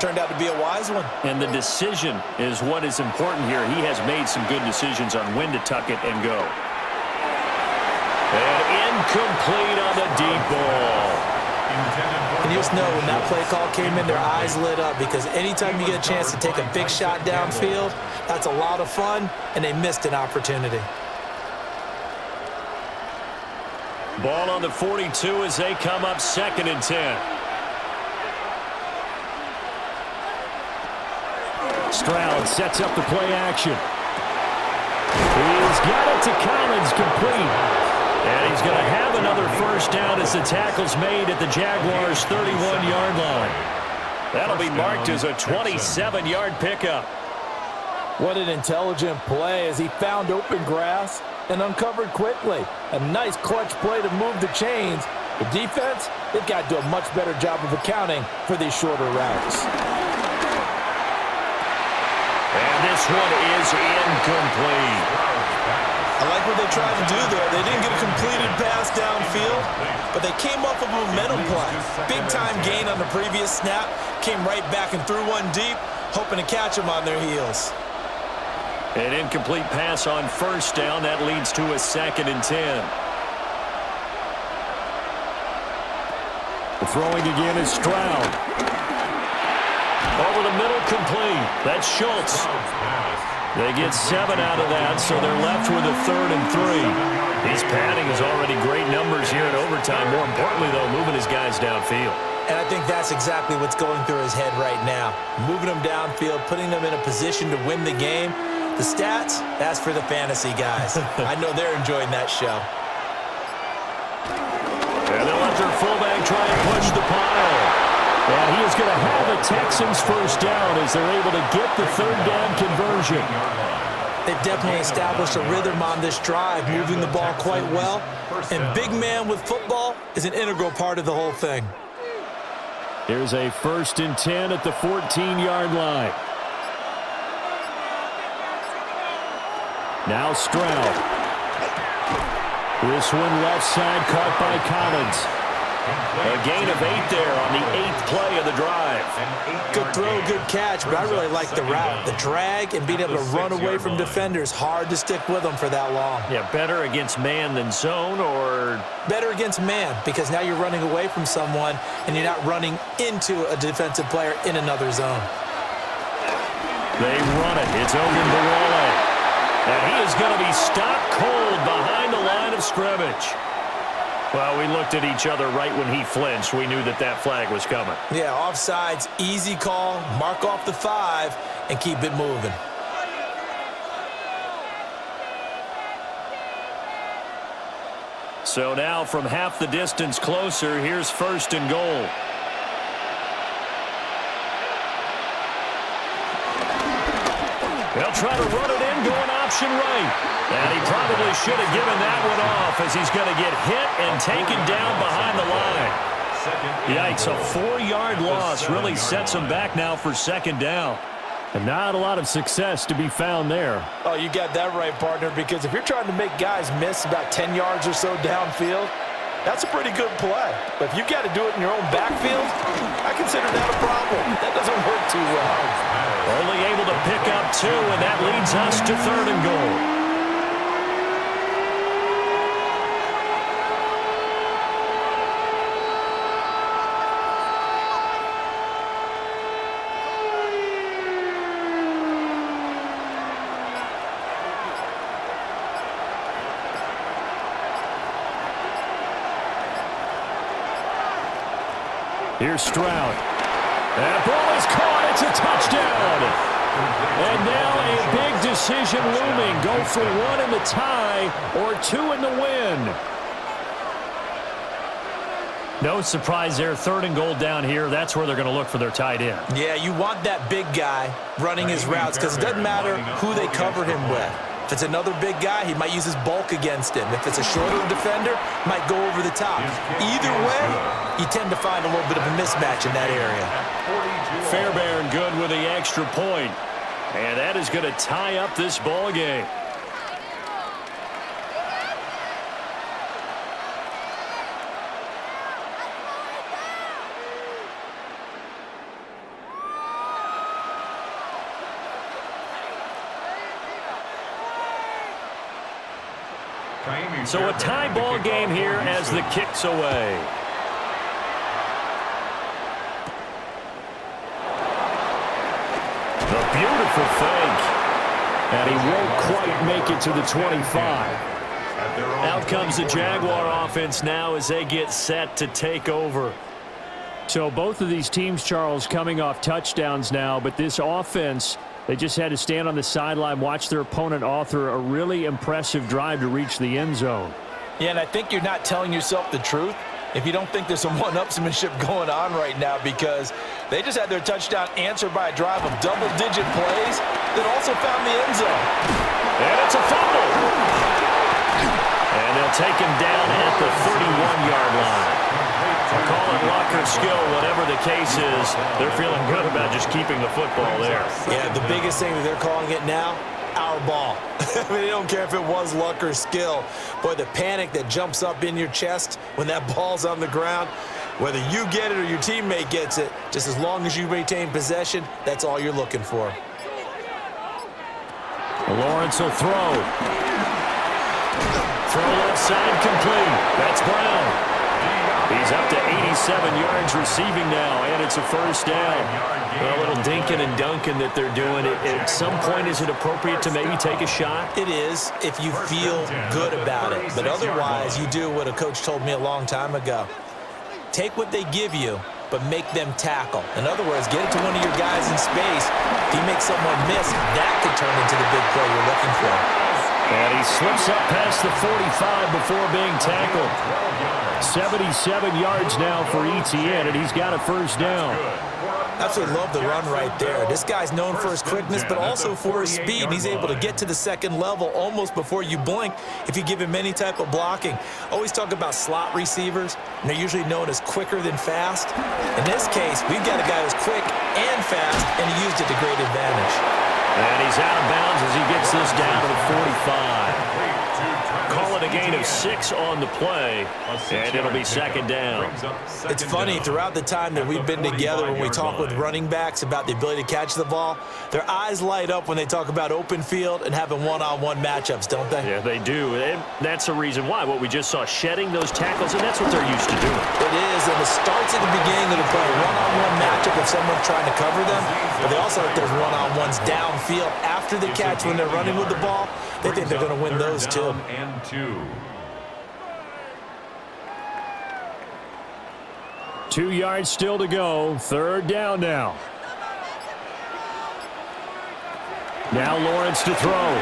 turned out to be a wise one. And the decision is what is important here. He has made some good decisions on when to tuck it and go. And incomplete on the deep ball. And you just know when that play call came in, their eyes lit up, because anytime you get a chance to take a big shot downfield, that's a lot of fun, and they missed an opportunity. Ball on the 42 as they come up 2nd and 10. Stroud sets up the play action. He's got it to Collins, complete. And he's going to have another 1st down as the tackle's made at the Jaguars' 31-yard line. That'll be marked as a 27-yard pickup. What an intelligent play as he found open grass and uncovered quickly. A nice clutch play to move the chains. The defense, they've got to do a much better job of accounting for these shorter routes. And this one is incomplete. I like what they tried to do there. They didn't get a completed pass downfield, but they came off of a momentum play. Big-time gain on the previous snap, came right back and threw one deep, hoping to catch them on their heels. An incomplete pass on first down. That leads to a 2nd and 10. The throwing again is Stroud. Over the middle, complete. That's Schultz. They get 7 out of that, so they're left with a 3rd and 3. He's padding his already great numbers here in overtime. More importantly, though, moving his guys downfield. And I think that's exactly what's going through his head right now. Moving them downfield, putting them in a position to win the game. The stats, that's for the fantasy guys. I know they're enjoying that show. And they'll let their fullback try and push the pile. And he is going to have a Texans first down as they're able to get the 3rd down conversion. They've definitely established a rhythm on this drive, moving the ball quite well. And big man with football is an integral part of the whole thing. Here's a 1st and 10 at the 14-yard line. Now Stroud. This one left side caught by Collins. A gain of 8 there on the 8th play of the drive. Good throw, good catch, but I really like the route. The drag and being able to run away from defenders. Hard to stick with them for that long. Yeah, better against man than zone, or? Better against man, because now you're running away from someone and you're not running into a defensive player in another zone. They run it. It's Ogunbowale. And he is going to be stopped cold behind the line of scrimmage. Well, we looked at each other right when he flinched. We knew that that flag was coming. Yeah, offsides, easy call, mark off the 5, and keep it moving. So now from half the distance closer, here's 1st and goal. They'll try to run it in, going option right. And he probably should have given that one off as he's going to get hit and taken down behind the line. Yikes, a 4-yard loss really sets him back now for 2nd down. And not a lot of success to be found there. Oh, you got that right, partner, because if you're trying to make guys miss about 10 yards or so downfield, that's a pretty good play. But if you've got to do it in your own backfield, I consider that a problem. That doesn't work too well. Only able to pick up 2, and that leads us to 3rd and goal. Here's Stroud. That ball is caught. It's a touchdown. And now a big decision looming. Go for 1 in the tie or 2 in the win. No surprise there. 3rd and goal down here. That's where they're going to look for their tight end. Yeah, you want that big guy running his routes because it doesn't matter who they cover him with. If it's another big guy, he might use his bulk against him. If it's a shorter defender, might go over the top. Either way, you tend to find a little bit of a mismatch in that area. Fairbairn good with the extra point. And that is going to tie up this ball game. So a tie ball game here as the kick's away. A beautiful fake. And he won't quite make it to the 25. Out comes the Jaguar offense now as they get set to take over. So both of these teams, Charles, coming off touchdowns now, but this offense, they just had to stand on the sideline, watch their opponent author a really impressive drive to reach the end zone. Yeah, and I think you're not telling yourself the truth if you don't think there's some one-upsmanship going on right now, because they just had their touchdown answered by a drive of double-digit plays that also found the end zone. And it's a fumble. And they'll take him down at the 31-yard line. Call it luck or skill, whatever the case is, they're feeling good about just keeping the football there. Yeah, the biggest thing that they're calling it now, our ball. I mean, they don't care if it was luck or skill. Boy, the panic that jumps up in your chest when that ball's on the ground, whether you get it or your teammate gets it, just as long as you retain possession, that's all you're looking for. Lawrence will throw. Throw left side complete. That's Brown. He's up to 87 yards receiving now, and it's a first down. Well, a little dinking and dunking that they're doing. At some point, is it appropriate to maybe take a shot? It is, if you feel good about it. But otherwise, you do what a coach told me a long time ago. Take what they give you, but make them tackle. In other words, get it to one of your guys in space. If you make someone miss, that could turn into the big play you're looking for. And he slips up past the 45 before being tackled. 77 yards now for ETN, and he's got a first down. Absolutely love the run right there. This guy's known for his quickness, but also for his speed. He's able to get to the second level almost before you blink if you give him any type of blocking. Always talk about slot receivers, and they're usually known as quicker than fast. In this case, we've got a guy who's quick and fast, and he used it to great advantage. And he's out of bounds as he gets this down to the 45. Call it a gain of 6 on the play, and it'll be second down. It's funny, throughout the time that we've been together when we talk with running backs about the ability to catch the ball, their eyes light up when they talk about open field and having one-on-one matchups, don't they? Yeah, they do. And that's the reason why. What we just saw, shedding those tackles, and that's what they're used to doing. It is, and it starts at the beginning of the play. One-on-one matchup if someone's trying to cover them, but they also like those one-on-ones downfield after the catch when they're running with the ball. They think they're going to win those too. And 2. 2 yards still to go. Third down now. Now Lawrence to throw.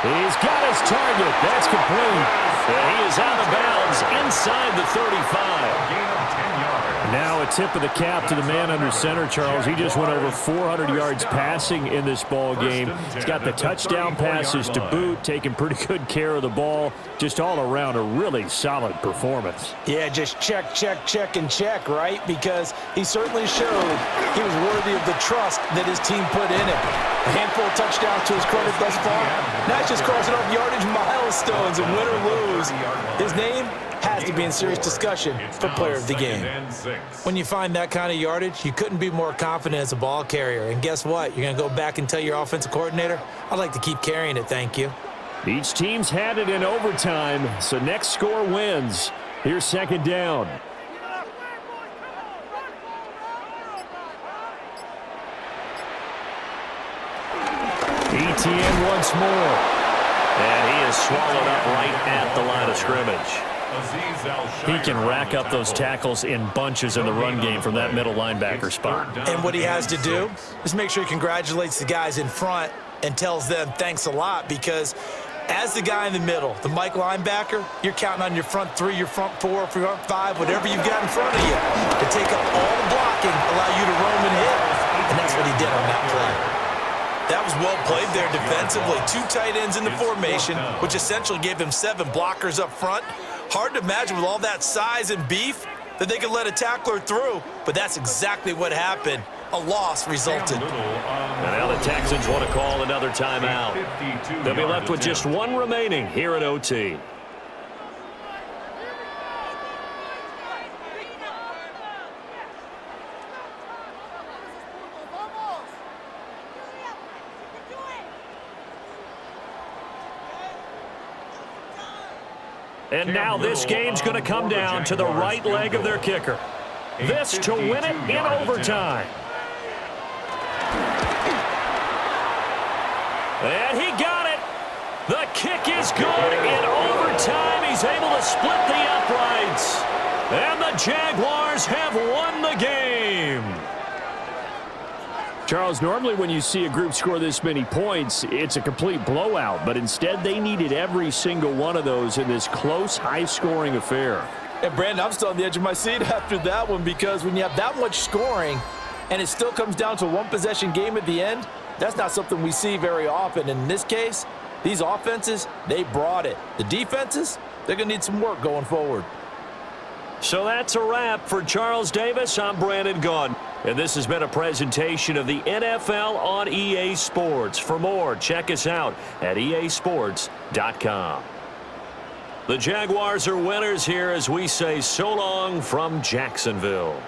He's got his target. That's complete. And he is out of bounds inside the 35. Gain of 10 yards. Now a tip of the cap to the man under center, Charles. He just went over 400 yards passing in this ball game. He's got the touchdown passes to boot, taking pretty good care of the ball. Just all around a really solid performance. Yeah, just check, check, check, and check, right? Because he certainly showed he was worthy of the trust that his team put in him. A handful of touchdowns to his credit thus far. Now he's just crossing off yardage milestones, and win or lose, his name has to be in serious discussion for player of the game. When you find that kind of yardage, you couldn't be more confident as a ball carrier. And guess what? You're going to go back and tell your offensive coordinator, I'd like to keep carrying it, thank you. Each team's had it in overtime, so next score wins. Here's second down. ETN once more. And he is swallowed up right at the line of scrimmage. He can rack up those tackles in bunches in the run game from that middle linebacker spot. And what he has to do is make sure he congratulates the guys in front and tells them thanks a lot, because as the guy in the middle, the Mike linebacker, you're counting on your front 3, your front 4, front 5, whatever you've got in front of you to take up all the blocking, allow you to roam and hit. And that's what he did on that play. That was well played there defensively. 2 tight ends in the formation, which essentially gave him 7 blockers up front. Hard to imagine with all that size and beef that they could let a tackler through, but that's exactly what happened. A loss resulted. And now the Texans want to call another timeout. They'll be left with just 1 remaining here at OT. And now this game's going to come down to the right leg of their kicker. This to win it in overtime. And he got it. The kick is good in overtime. He's able to split the uprights. And the Jaguars have won the game. Charles, normally when you see a group score this many points, it's a complete blowout. But instead, they needed every single one of those in this close, high-scoring affair. And, Brandon, I'm still on the edge of my seat after that one, because when you have that much scoring and it still comes down to a one-possession game at the end, that's not something we see very often. In this case, these offenses, they brought it. The defenses, they're going to need some work going forward. So that's a wrap. For Charles Davis, I'm Brandon Gaudin. And this has been a presentation of the NFL on EA Sports. For more, check us out at easports.com. The Jaguars are winners here as we say so long from Jacksonville.